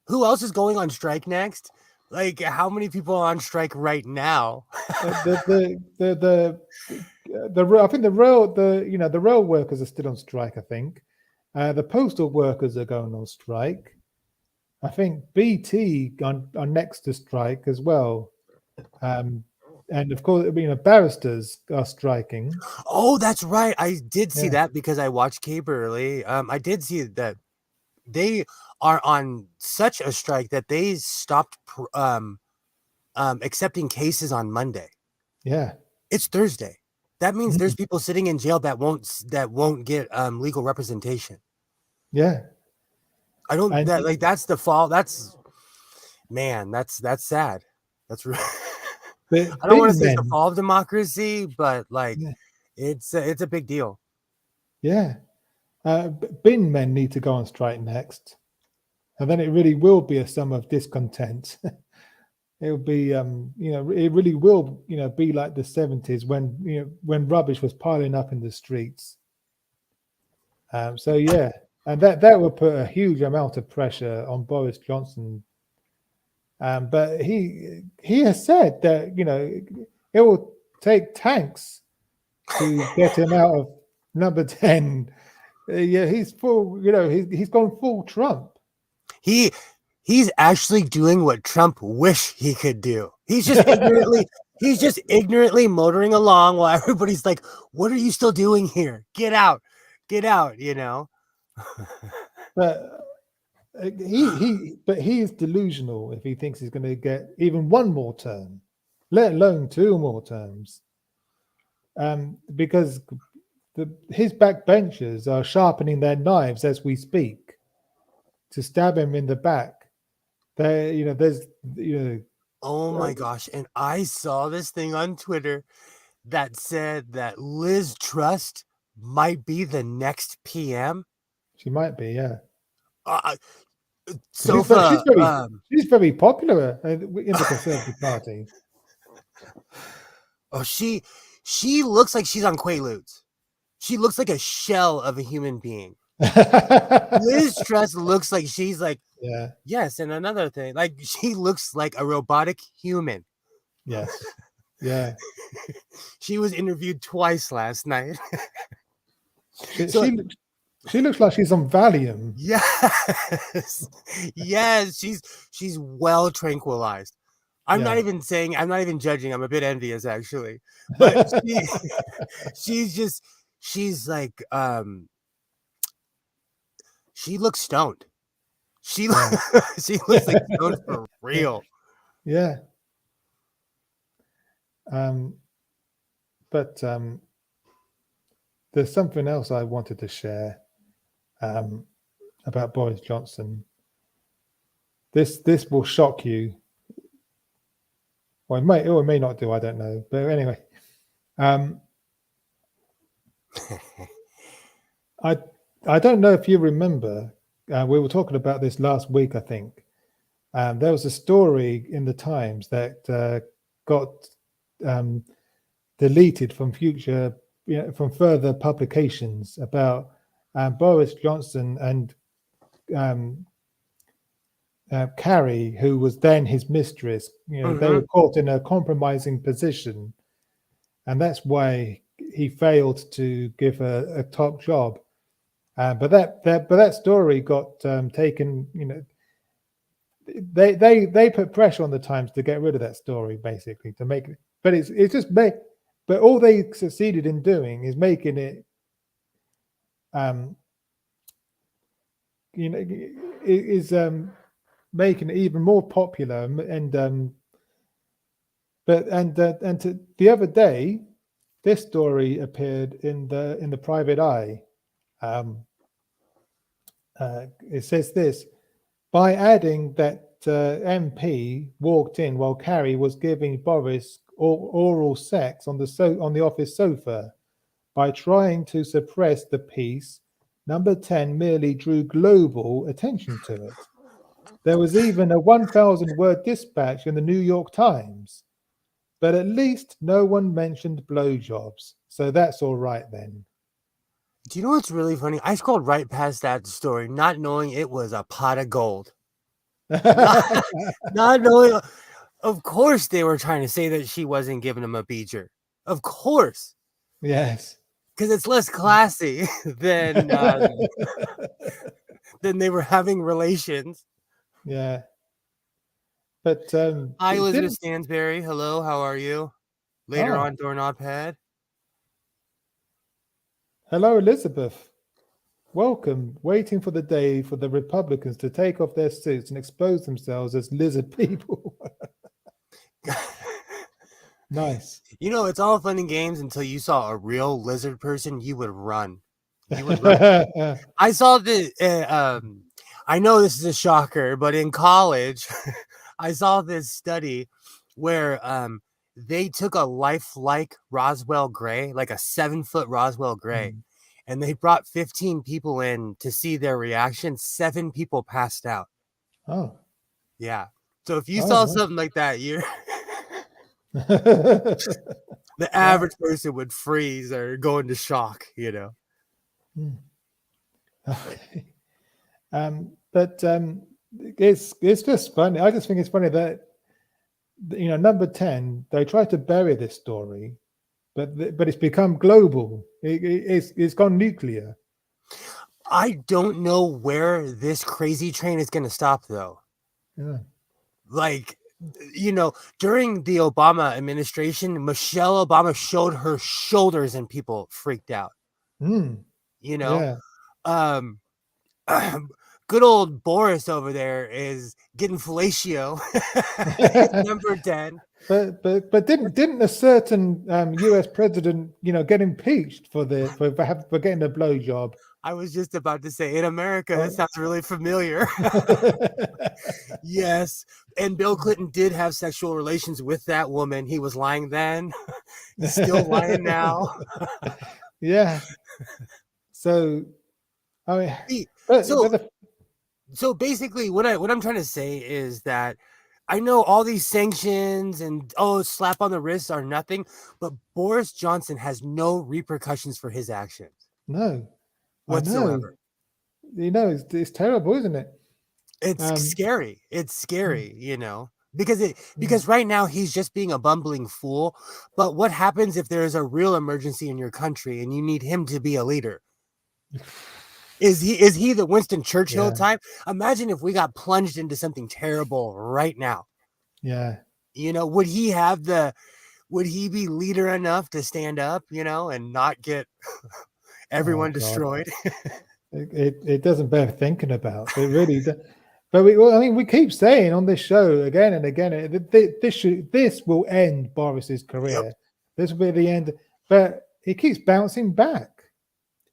who else is going on strike next? Like, how many people are on strike right now? I think the rail workers are still on strike. I think the postal workers are going on strike. I think BT are next to strike as well. And of course, barristers are striking. Oh, that's right. I did see that because I watched Cape early. I did see that they are on such a strike that they stopped accepting cases on Monday. Yeah, it's Thursday. That means there's people sitting in jail that won't get legal representation. Yeah, I don't that's the fall. That's sad. That's I don't want to say it's the fall of democracy, but like yeah. it's a big deal. Yeah. Bin men need to go on strike next. And then it really will be a sum of discontent. It'll be, it really will, be like the 70s when rubbish was piling up in the streets. So yeah, and that will put a huge amount of pressure on Boris Johnson. But he has said that it will take tanks to get him out of number 10. Yeah, he's full. He's gone full Trump. He's actually doing what Trump wished he could do. He's just ignorantly motoring along while everybody's like, "What are you still doing here? Get out, get out!" But he is delusional if he thinks he's going to get even one more term, let alone 2 more terms. Because his backbenchers are sharpening their knives as we speak to stab him in the back. Oh my gosh! And I saw this thing on Twitter that said that Liz Truss might be the next PM. She might be, yeah. She's very popular in the Conservative Party. Oh, she looks like she's on Quaaludes. She looks like a shell of a human being. Liz Truss looks like she's like, yeah. Yes, and another thing, like she looks like a robotic human. Yes. Yeah. She was interviewed twice last night. She looks like she's on Valium. Yes. Yes, she's well tranquilized. I'm not even judging. I'm a bit envious actually. But she's like she looks stoned. She looks like stoned for real. Yeah. But there's something else I wanted to share about Boris Johnson. This will shock you. Well, it may not do. I don't know. But anyway, I don't know if you remember. We were talking about this last week, I think. There was a story in the Times that got deleted from from further publications about Boris Johnson and Carrie, who was then his mistress. They were caught in a compromising position, and that's why he failed to give her a top job. But that story got taken. They put pressure on the Times to get rid of that story, basically to make it. But it's just made. But all they succeeded in doing is making it, making it even more popular. And the other day, this story appeared in the Private Eye. It says this: by adding that MP walked in while Carrie was giving Boris oral sex on the office sofa. By trying to suppress the piece, number 10 merely drew global attention to it. There was even a 1,000-word dispatch in the New York Times, but at least no one mentioned blowjobs, so that's all right then. Do you know what's really funny? I scrolled right past that story, not knowing it was a pot of gold. not knowing. Of course, they were trying to say that she wasn't giving him a beacher. Of course. Yes. Because it's less classy than they were having relations. Yeah. But hi, Elizabeth Stansberry. Hello, how are you? Later on, Doorknob Pad. Hello, Elizabeth. Welcome. Waiting for the day for the Republicans to take off their suits and expose themselves as lizard people. Nice. It's all fun and games until you saw a real lizard person. You would run. I saw the. I know this is a shocker, but in college, I saw this study where they took a lifelike Roswell Gray, like a 7-foot Roswell Gray, and they brought 15 people in to see their reaction. 7 people passed out. Oh. Yeah. So if you saw something like that, you're the average person would freeze or go into shock, you know. Okay. But it's just funny. I just think it's funny that, you know, number 10, they tried to bury this story, but it's become global. It's gone nuclear. I don't know where this crazy train is going to stop, though. Yeah. Like, you know, during the Obama administration, Michelle Obama showed her shoulders and people freaked out. You know, good old Boris over there is getting fellatio. Number 10. But didn't a certain U.S. president, you know, get impeached for getting a blowjob? I was just about to say, in America, that sounds really familiar. Yes. And Bill Clinton did have sexual relations with that woman. He was lying then. He's still lying now. Yeah. So, I mean, so basically, what I'm trying to say is that I know all these sanctions and slap on the wrists are nothing, but Boris Johnson has no repercussions for his actions. No. Whatsoever. You know, it's terrible, isn't it? It's scary. It's scary, you know, because right now he's just being a bumbling fool. But what happens if there is a real emergency in your country and you need him to be a leader? Is he the Winston Churchill type? Imagine if we got plunged into something terrible right now. Yeah. You know, would he be leader enough to stand up, you know, and not get everyone destroyed? It doesn't bear thinking about. It really does. But we keep saying on this show again and again, this will end Boris's career. Yep. This will be the end. But he keeps bouncing back.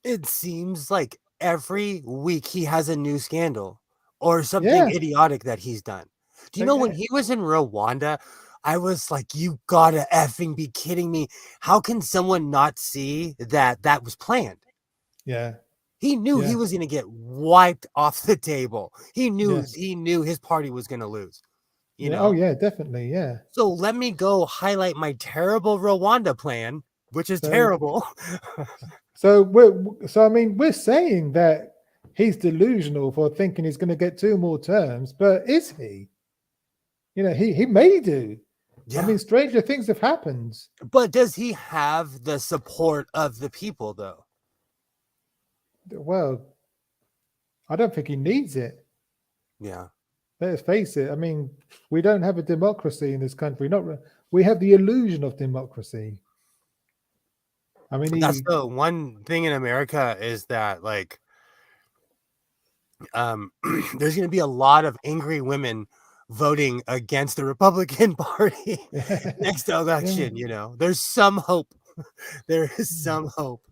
It seems like every week he has a new scandal or something idiotic that he's done. Do you know when he was in Rwanda, I was like, you gotta effing be kidding me. How can someone not see that was planned? Yeah. He knew he was going to get wiped off the table. He knew his party was going to lose. You know? Oh, yeah, definitely. Yeah. So let me go highlight my terrible Rwanda plan, which is terrible. So I mean, we're saying that he's delusional for thinking he's going to get 2 more terms, but is he? You know, he may do. Yeah. I mean, stranger things have happened. But does he have the support of the people, though? Well, I don't think he needs it. Yeah. Let's face it. I mean, we don't have a democracy in this country. We have the illusion of democracy. I mean, that's the one thing in America is that, like, there's going to be a lot of angry women voting against the Republican Party next election. You know, there's some hope. There is some hope.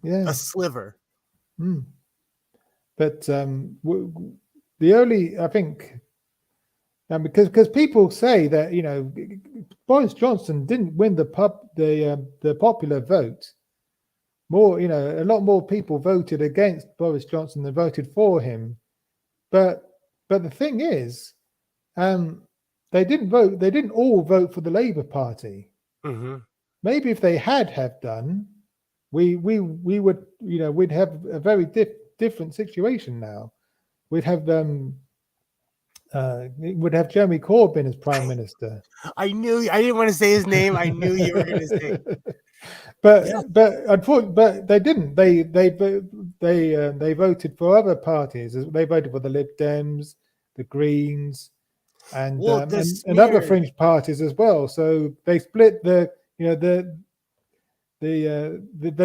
Yeah, a sliver. But the only, I think, because people say that, you know, Boris Johnson didn't win the popular vote. More, you know, a lot more people voted against Boris Johnson than voted for him. But the thing is, they didn't all vote for the Labour Party. Maybe if they had done, we would, you know, we'd have a very different situation now. We'd have Jeremy Corbyn as Prime Minister. I didn't want to say his name. I knew you were going to say. But unfortunately, but they didn't. They voted for other parties. They voted for the Lib Dems, the Greens, and other fringe parties as well. So they split the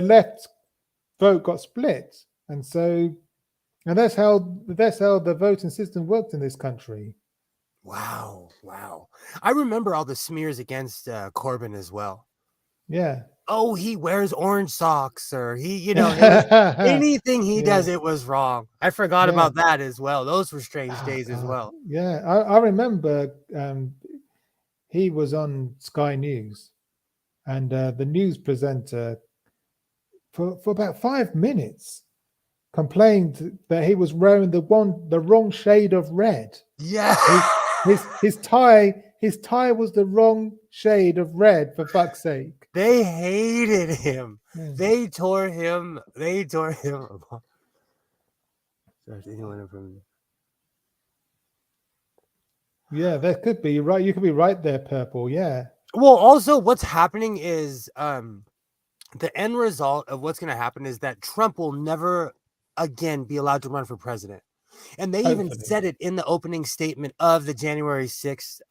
left vote got split, and that's how the voting system worked in this country. Wow. I remember all the smears against Corbyn as well. Yeah. Oh, he wears orange socks, or he, you know, anything he does, it was wrong. I forgot about that as well. Those were strange days as well. Yeah, I remember he was on Sky News, and the news presenter for about 5 minutes complained that he was wearing the wrong shade of red. Yeah. His tie was the wrong shade of red, for fuck's sake. They hated him. Yeah. They tore him apart. Anyone from... Yeah, that could be right. You could be right there, Purple. Yeah. Well, also what's happening is the end result of what's going to happen is that Trump will never again be allowed to run for president. And they even said it in the opening statement of the January 6th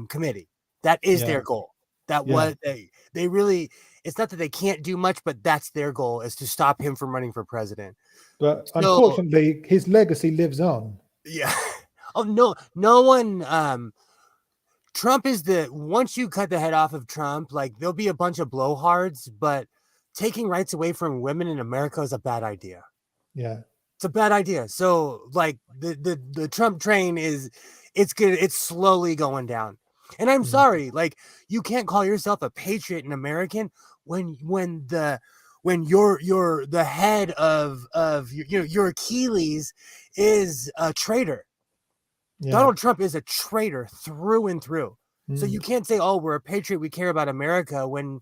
committee. That is their goal. That was they really, it's not that they can't do much, but that's their goal, is to stop him from running for president. But unfortunately, his legacy lives on. Yeah. Oh, no one, Trump is once you cut the head off of Trump, like there'll be a bunch of blowhards, but taking rights away from women in America is a bad idea. Yeah. It's a bad idea. So like the Trump train it's slowly going down. And I'm sorry, like you can't call yourself a patriot and American when you're the head of your Achilles is a traitor. Yeah. Donald Trump is a traitor through and through. So you can't say, oh, we're a patriot, we care about America, when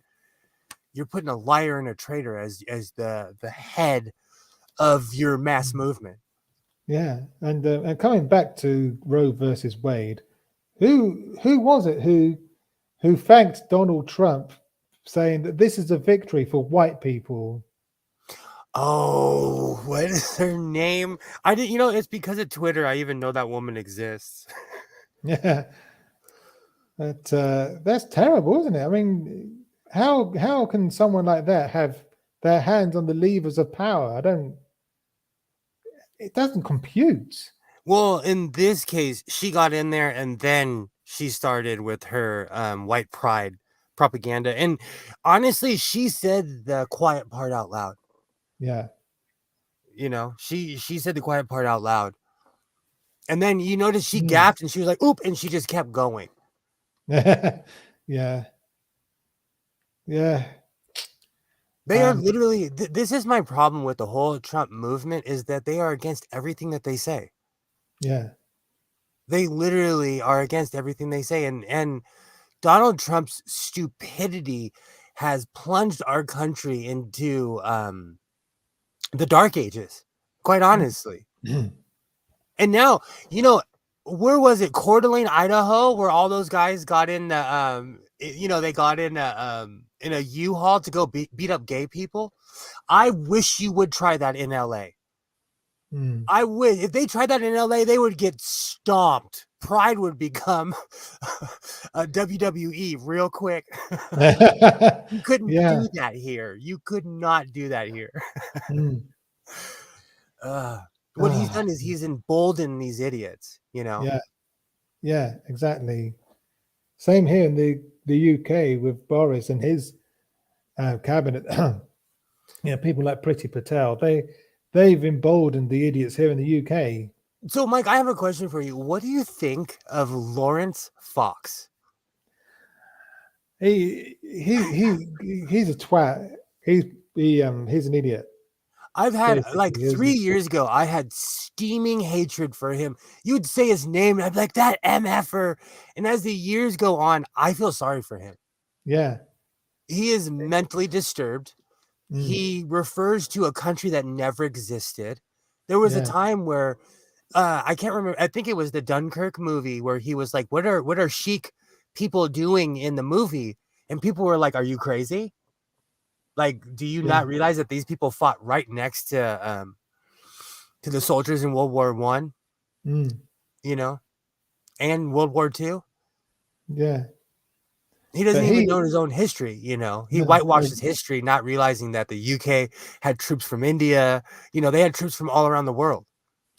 you're putting a liar and a traitor as the head of your mass movement. Yeah. And coming back to Roe versus Wade, who was it who thanked Donald Trump, saying that this is a victory for white people? Oh, what is her name? I didn't, it's because of Twitter I even know that woman exists. Yeah. But that's terrible, isn't it? I mean, how can someone like that have their hands on the levers of power? It doesn't compute. Well, in this case, she got in there and then she started with her white pride propaganda. And honestly, she said the quiet part out loud. Yeah. She said the quiet part out loud. And then you notice she gapped and she was like, oop, and she just kept going. Yeah. Yeah. They are literally, this is my problem with the whole Trump movement, is that they are against everything that they say. Yeah. They literally are against everything they say. And Donald Trump's stupidity has plunged our country into the dark ages, quite honestly. And now, where was it? Coeur d'Alene, Idaho, where all those guys got in the, they got in a U-Haul to go beat up gay people. I wish you would try that in LA. I would. If they tried that in LA, they would get stomped. Pride would become a WWE real quick. You couldn't do that here. You could not do that here. What he's done is he's emboldened these idiots, Yeah, exactly. Same here in the UK with Boris and his cabinet. People like Priti Patel, they've emboldened the idiots here in the UK. So, Mike, I have a question for you. What do you think of Lawrence Fox? He's a twat. He's an idiot. I've had, like 3 years ago, I had steaming hatred for him. You'd say his name, and I'd be like, that MFer. And as the years go on, I feel sorry for him. Yeah. He is mentally disturbed. He refers to a country that never existed. There was a time where, I can't remember, I think it was the Dunkirk movie, where he was like, what are chic people doing in the movie? And people were like, are you crazy? Like, do you not realize that these people fought right next to the soldiers in World War I, and World War II? Yeah. He doesn't even know his own history, He whitewashes history, not realizing that the UK had troops from India. They had troops from all around the world.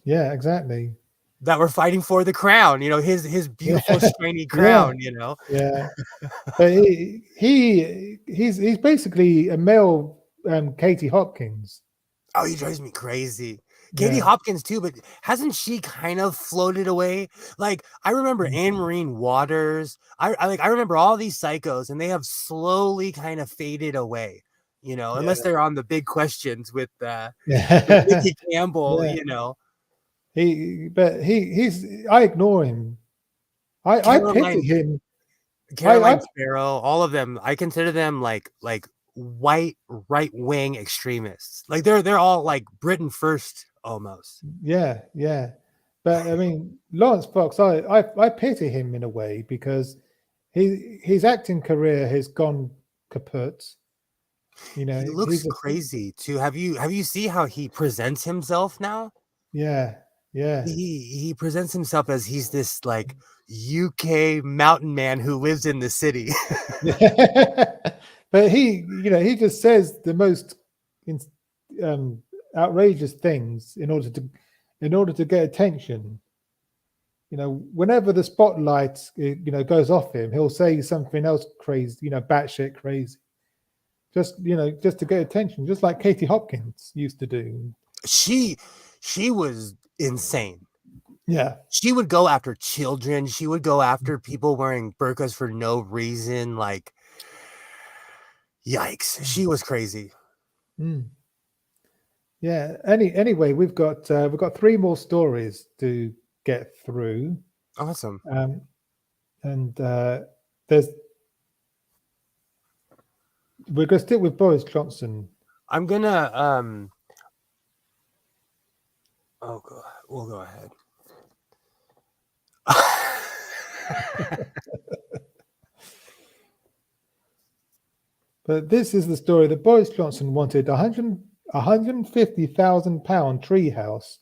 Yeah, exactly. That were fighting for the crown, his beautiful, shiny crown, Yeah. But he's basically a male Katie Hopkins. Oh, he drives me crazy. Katie Hopkins too, but hasn't she kind of floated away? Like I remember Anne Marine Waters. I remember all these psychos, and they have slowly kind of faded away. You know, unless they're on the big questions with Vicky Campbell. You know, he's. I ignore him. I pity him. Caroline Sparrow, all of them. I consider them like white right-wing extremists. Like they're all like Britain first almost. Yeah. But I mean, Lawrence Fox, I pity him in a way because his acting career has gone kaput. You know, he looks crazy too. Have you seen how he presents himself now? Yeah. He presents himself as he's this like UK mountain man who lives in the city. But he just says the most outrageous things in order to get attention. You know, whenever the spotlight goes off him, he'll say something else crazy, batshit crazy, just to get attention, just like Katie Hopkins used to do. She was insane. Yeah, she would go after children. She would go after people wearing burqas for no reason. Like, yikes! She was crazy. Yeah. Anyway, we've got 3 more stories to get through. Awesome. And we're gonna stick with Boris Johnson. I'm gonna we'll go ahead. But this is the story that Boris Johnson wanted £150,000 treehouse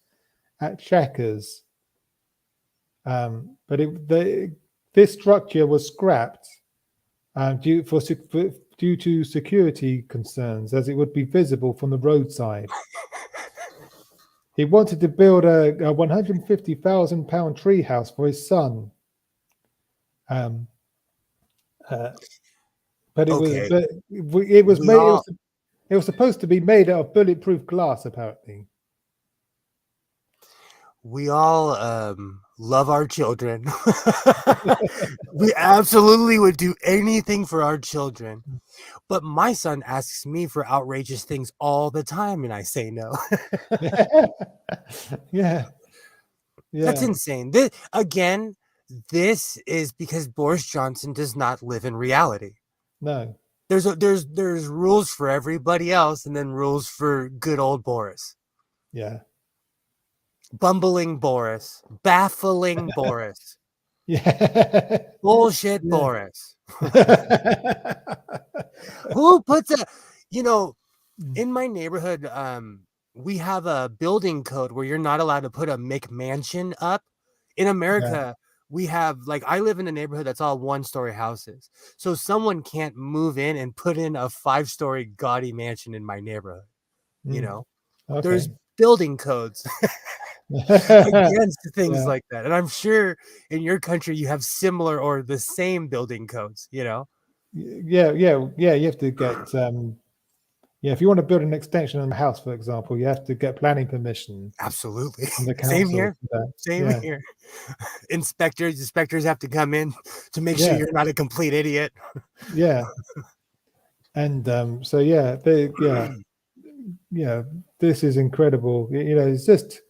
at Chequers. But this structure was scrapped due to security concerns, as it would be visible from the roadside. He wanted to build a £150,000 treehouse for his son. But it was supposed to be made out of bulletproof glass, apparently. We all love our children. We absolutely would do anything for our children. But my son asks me for outrageous things all the time, and I say no. Yeah. That's insane. This is because Boris Johnson does not live in reality. No. There's rules for everybody else, and then rules for good old Boris. Yeah. Bumbling Boris, baffling Boris. Yeah. Bullshit Boris. Who puts in my neighborhood, we have a building code where you're not allowed to put a McMansion up. In America, we have, like, I live in a neighborhood that's all 1-story houses. So someone can't move in and put in a 5-story gaudy mansion in my neighborhood. Okay. There's building codes against things like that. And I'm sure in your country you have similar or the same building codes, Yeah. You have to get if you want to build an extension on a house, for example, you have to get planning permission. Absolutely. From the council. Same here. Inspectors have to come in to make sure you're not a complete idiot. Yeah. And this is incredible. It's just,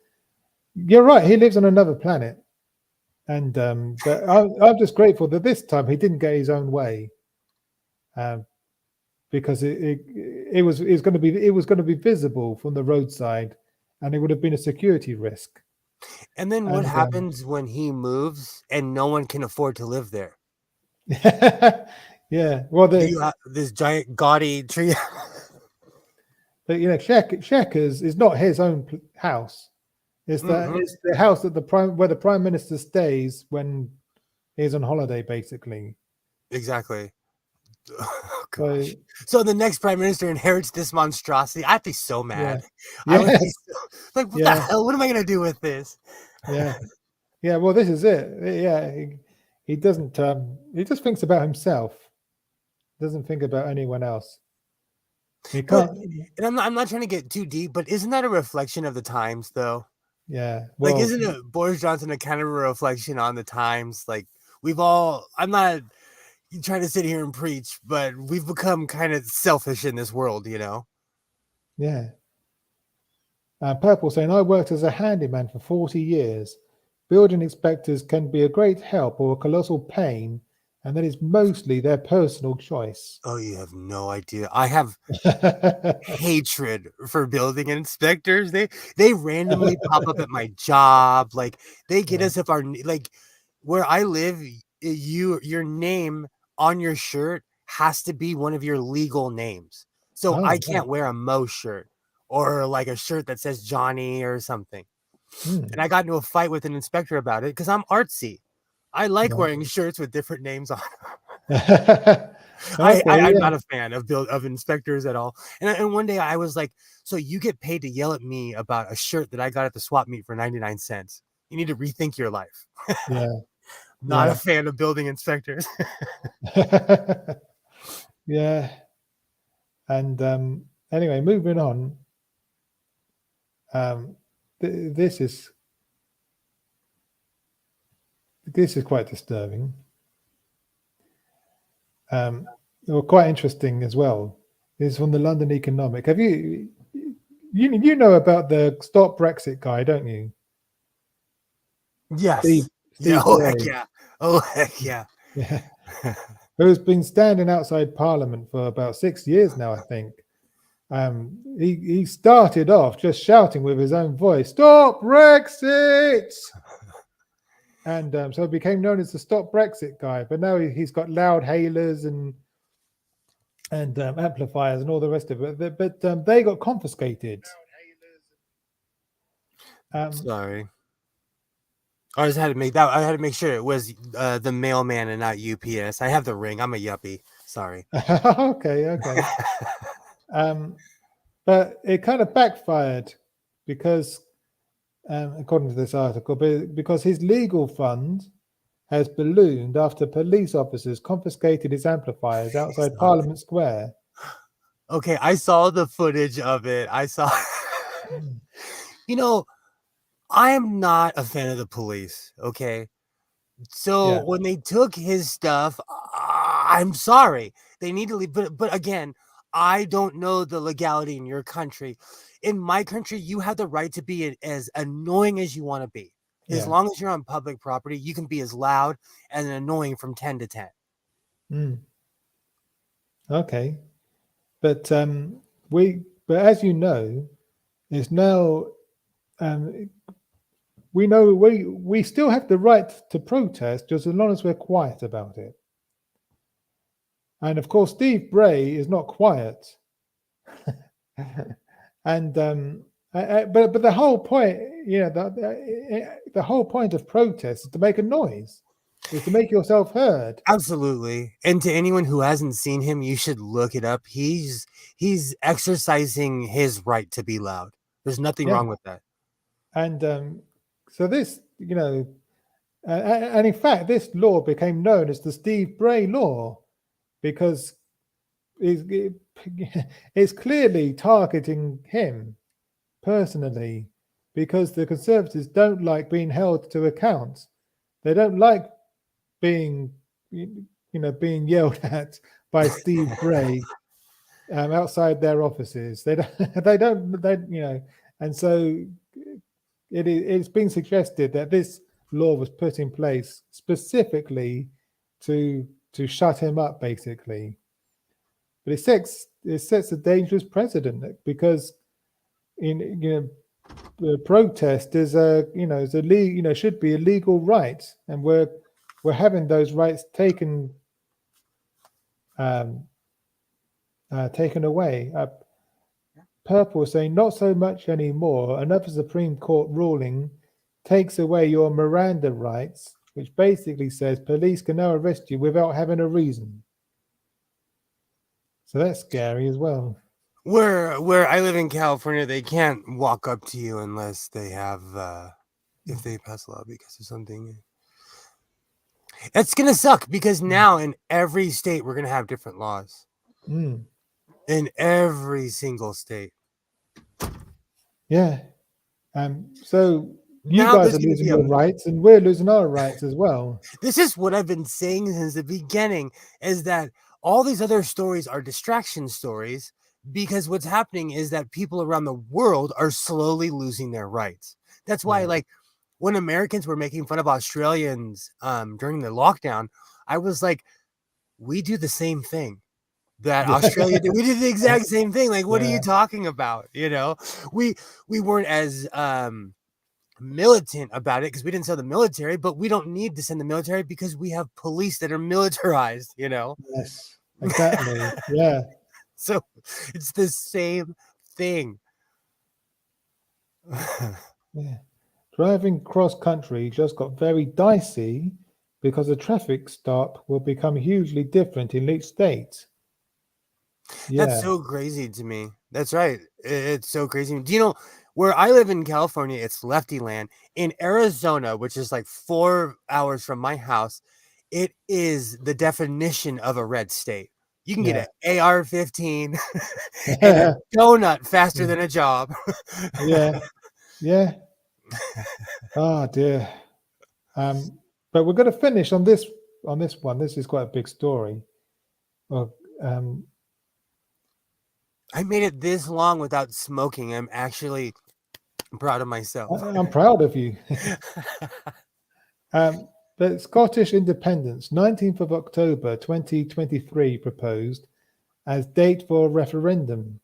you're right, he lives on another planet. And but I'm just grateful that this time he didn't get his own way. Because it was going to be visible from the roadside, and it would have been a security risk. And then what happens when he moves and no one can afford to live there? Yeah, well, you have this giant gaudy tree. But Chequers is not his own house. It's it's the house that where the Prime Minister stays when he's on holiday, basically. Exactly. Oh, gosh. So the next Prime Minister inherits this monstrosity. I'd be so mad. I would be like, what the hell? What am I going to do with this? Yeah. Well, this is it. Yeah. He doesn't. He just thinks about himself. Doesn't think about anyone else. You can't. And I'm not trying to get too deep, but isn't that a reflection of the times, though? Yeah. Like, Well, isn't it Boris Johnson a kind of a reflection on the times? Like, I'm not trying to sit here and preach, but we've become kind of selfish in this world, you know? yeah. Purple saying, I worked as a handyman for 40 years. Building inspectors can be a great help or a colossal pain, and that is mostly their personal choice. Oh, you have no idea. I have hatred for building inspectors. They randomly pop up at my job. Like, they get us if like, where I live, your name on your shirt has to be one of your legal names. So I can't wear a Mo shirt or like a shirt that says Johnny or something. And I got into a fight with an inspector about it because I'm artsy. I like wearing shirts with different names on. I'm not a fan of inspectors at all. And one day I was like, so you get paid to yell at me about a shirt that I got at the swap meet for 99 cents. You need to rethink your life. Yeah. Not a fan of building inspectors. Yeah. And anyway, moving on. This is quite disturbing. Or quite interesting as well. Is from the London Economic. Have you know about the Stop Brexit guy, don't you? Yes. Steve Yeah. Oh, Bray. heck yeah. Oh, heck yeah. Yeah. Who's been standing outside Parliament for about 6 years now, I think. He started off just shouting with his own voice, "Stop Brexit!" And so he became known as the Stop Brexit guy. But now he's got loud hailers and amplifiers and all the rest of it. But they got confiscated. Sorry. I just had to make that. I had to make sure it was the mailman and not UPS. I have the ring. I'm a yuppie. Sorry. Okay. But it kind of backfired because, according to this article, because his legal fund has ballooned after police officers confiscated his amplifiers outside Parliament Square. Okay, I saw the footage of it. I saw. You know, I am not a fan of the police. Okay. So when they took his stuff, I'm sorry. They need to leave. But again, I don't know the legality in your country. In my country, you have the right to be as annoying as you want to be. As long as you're on public property, you can be as loud and annoying from 10 to 10. Okay. But as you know, it's now we know we still have the right to protest just as long as we're quiet about it. And of course, Steve Bray is not quiet. And but the whole point, the whole point of protest is to make a noise, is to make yourself heard. Absolutely. And to anyone who hasn't seen him, you should look it up. He's exercising his right to be loud. There's nothing wrong with that. And so this, and in fact, this law became known as the Steve Bray law because it's clearly targeting him personally, because the Conservatives don't like being held to account. They don't like being yelled at by Steve Bray outside their offices. They don't, and so it's been suggested that this law was put in place specifically to shut him up, basically. But it sets a dangerous precedent because protest is should be a legal right, and we're having those rights taken away. Purple is saying not so much anymore. Another Supreme Court ruling takes away your Miranda rights, which basically says police can now arrest you without having a reason. So that's scary as well. Where I live in California, they can't walk up to you unless they have if they pass a law because of something. That's gonna suck because now in every state we're gonna have different laws. in every single state. Yeah. So you Now guys there's are going to losing be your rights, and we're losing our rights as well. this is what I've been saying since the beginning, is that all these other stories are distraction stories, because what's happening is that people around the world are slowly losing their rights. That's why, Yeah. like, when Americans were making fun of Australians during the lockdown, I was like, we do the same thing that Yeah. Australia did. We did the exact same thing. Like, what are you Yeah. talking about? You know, we weren't as militant about it because we didn't send the military, but we don't need to send the military because we have police that are militarized, you know. Yes. Exactly. Yeah. So it's the same thing. Yeah. Driving cross country just got very dicey because the traffic stop will become hugely different in each state. That's Yeah. so crazy to me. That's right. It's so crazy. Do you know where I live in California? It's lefty land. In Arizona, which is like 4 hours from my house, it is the definition of a red state. You can get Yeah. an AR-15 and a donut faster than a job. Yeah. Yeah. Oh dear. But we're going to finish on this one. This is quite a big story. Well, I made it this long without smoking. I'm actually proud of myself. I'm proud of you. But Scottish independence, 19th of October 2023, proposed as date for referendum.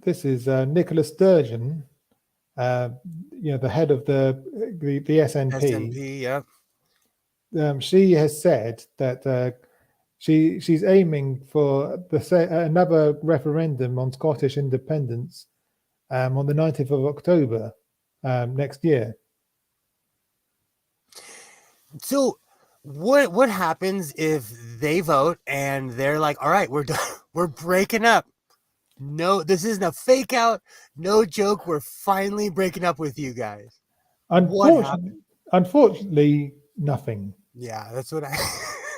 This is Nicola Sturgeon, the head of the SNP. SNP, yep. She has said that she's aiming for another referendum on Scottish independence on the 19th of October next year. So what happens if they vote and they're like, all right, we're done. We're breaking up. No, this isn't a fake out. No joke. We're finally breaking up with you guys. What happened? Unfortunately, nothing. Yeah, that's what I.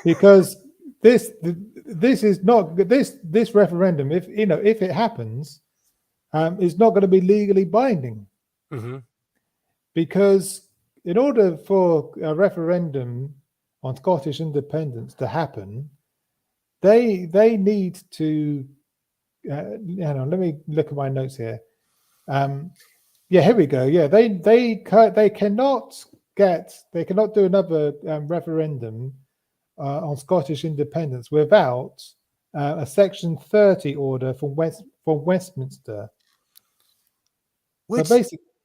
Because this is not this referendum. If it happens, is not going to be legally binding. Mm-hmm. Because in order for a referendum on Scottish independence to happen, they need to. Hang on, let me look at my notes here. Yeah, here we go. Yeah, they cannot do another referendum on Scottish independence without a Section 30 order from Westminster. Which,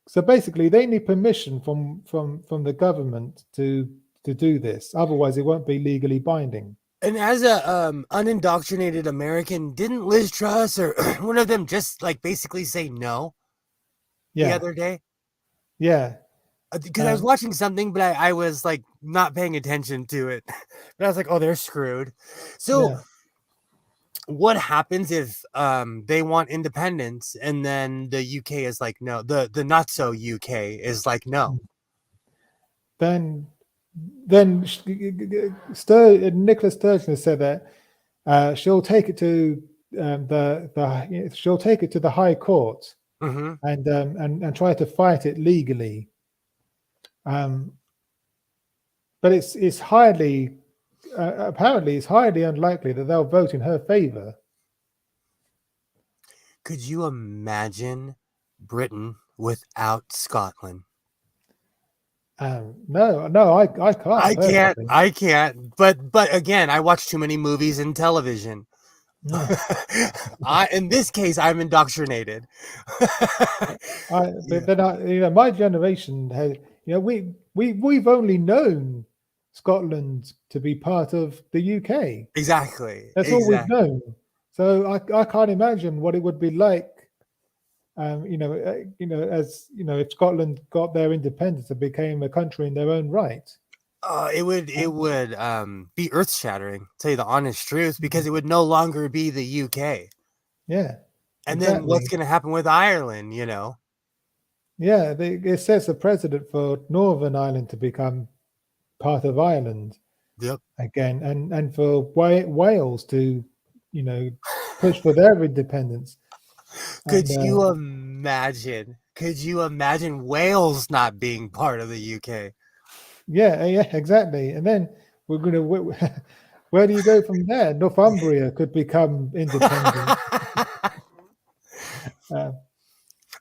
So basically, they need permission from the government to do this. Otherwise, it won't be legally binding. and as a unindoctrinated American, didn't Liz Truss or one of them just like basically say no the other day? Yeah. Because I was watching something, but I was like not paying attention to it. But I was like, oh, they're screwed. So what happens if they want independence and then the UK is like no, the not so UK is like no. Then Nicola Sturgeon has said that she'll take it to she'll take it to the High Court and try to fight it legally. But it's highly apparently it's highly unlikely that they'll vote in her favor. Could you imagine Britain without Scotland? No, I can't. I can't. But again, I watch too many movies and television. In this case, I'm indoctrinated. But my generation has, we've only known Scotland to be part of the UK. Exactly. That's all we've known. So I can't imagine what it would be like. If Scotland got their independence and became a country in their own right. It would be earth shattering. Tell you the honest truth, because it would no longer be the UK. Yeah. And then what's going to happen with Ireland? Yeah, it says the president for Northern Ireland to become part of Ireland. Yep. Again, and for Wales to push for their independence. Could you imagine? Could you imagine Wales not being part of the UK? Yeah, exactly. And then we're going to. Where do you go from there? Northumbria could become independent.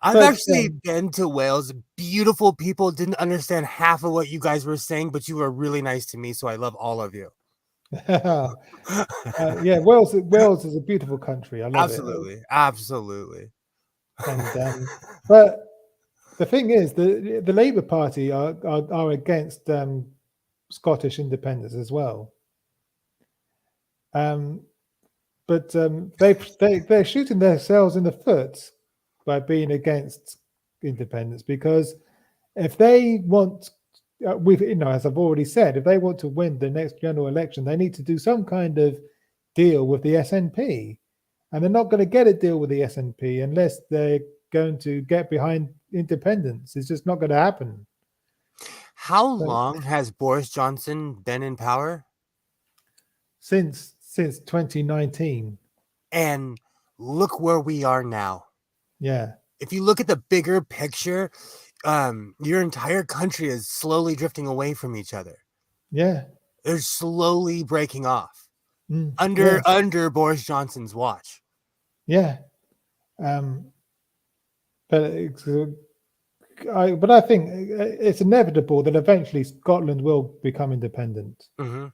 I've actually been to Wales. Beautiful people. Didn't understand half of what you guys were saying, but you were really nice to me, so I love all of you. Yeah, Wales is a beautiful country. I love it. Absolutely. And but the thing is, the Labour Party are against Scottish independence as well. But they're shooting themselves in the foot by being against independence, because if they want, as I've already said, if they want to win the next general election, they need to do some kind of deal with the SNP, and they're not going to get a deal with the SNP unless they're going to get behind independence. It's just not going to happen. How long has Boris Johnson been in power? Since 2019. And look where we are now. Yeah. If you look at the bigger picture, your entire country is slowly drifting away from each other. Yeah. They're slowly breaking off under Boris Johnson's watch. Yeah. But I think it's inevitable that eventually Scotland will become independent. Mm-hmm.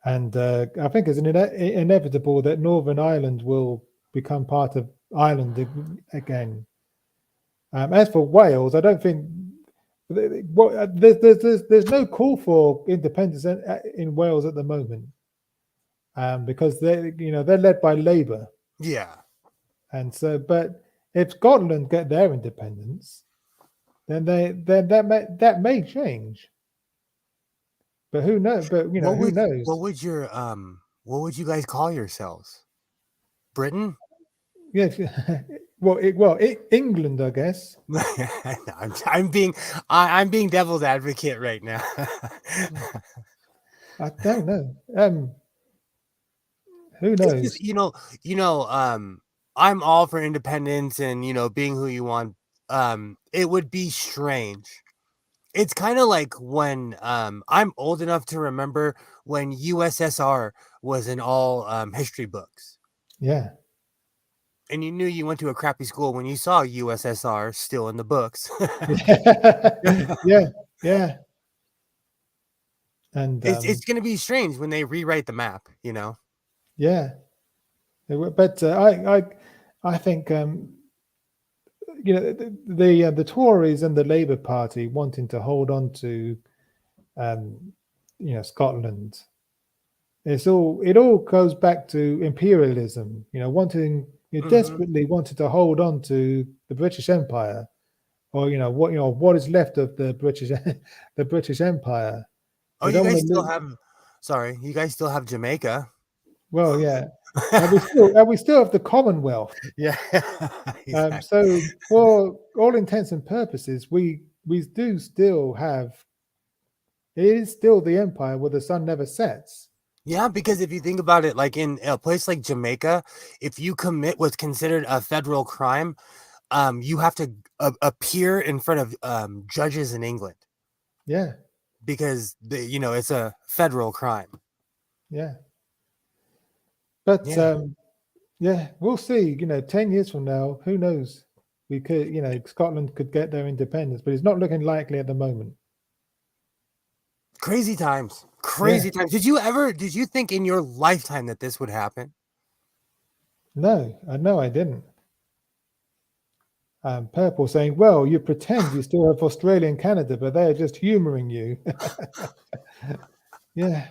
And I think it's inevitable that Northern Ireland will become part of Ireland again. As for Wales, I don't think there's no call for independence in Wales at the moment, because they're led by Labour. Yeah. And so, but if Scotland get their independence, then that may change. But who knows? But who knows? What would you guys call yourselves? Britain? Yes. England, I guess. I'm being devil's advocate right now. I don't know. Who knows? I'm all for independence and being who you want. It would be strange. It's kind of like when I'm old enough to remember when USSR was in all history books. Yeah. And you knew you went to a crappy school when you saw USSR still in the books. Yeah. And it's going to be strange when they rewrite the map, Yeah. But I think the Tories and the Labour Party wanting to hold on to Scotland. It all goes back to imperialism. Desperately wanted to hold on to the British Empire, or what is left of the British Empire. Oh, you guys still have Jamaica. Well, yeah, and we still have the Commonwealth. Yeah. Exactly. So for all intents and purposes, we do still have. It is still the empire where the sun never sets. Yeah, because if you think about it, like in a place like Jamaica, if you commit what's considered a federal crime, you have to appear in front of judges in England. Yeah. Because it's a federal crime. Yeah. But we'll see. 10 years from now, who knows? We could, Scotland could get their independence, but it's not looking likely at the moment. Crazy times. Times. Did you think in your lifetime that this would happen? No, I didn't. Purple saying, well, you pretend you still have Australia and Canada, but they're just humoring you. Yeah.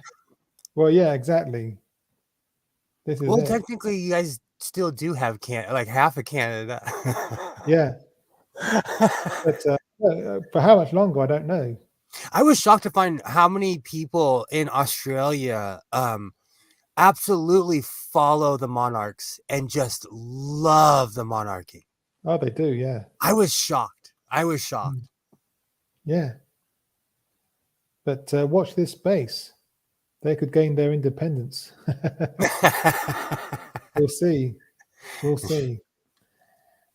Well, yeah, exactly. This is technically, you guys still do have half of Canada. Yeah. But for how much longer, I don't know. I was shocked to find how many people in Australia absolutely follow the monarchs and just love the monarchy. Oh, they do, yeah. I was shocked. Yeah. But watch this space. they could gain their independence. We'll see. We'll see.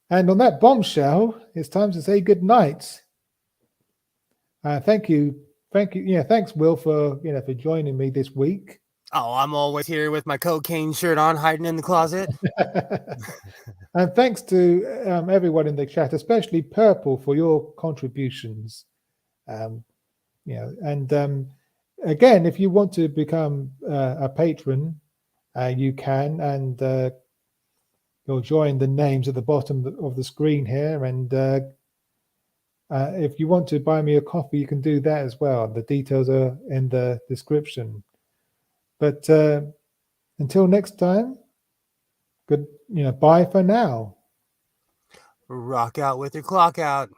And on that bombshell, it's time to say good night. Thank you. Yeah, thanks, Will, for for joining me this week. Oh, I'm always here with my cocaine shirt on, hiding in the closet. And thanks to everyone in the chat, especially Purple, for your contributions. And again, if you want to become a patron, you can, and you'll join the names at the bottom of the screen here. And if you want to buy me a coffee, you can do that as well. The details are in the description. But until next time, bye for now. Rock out with your clock out.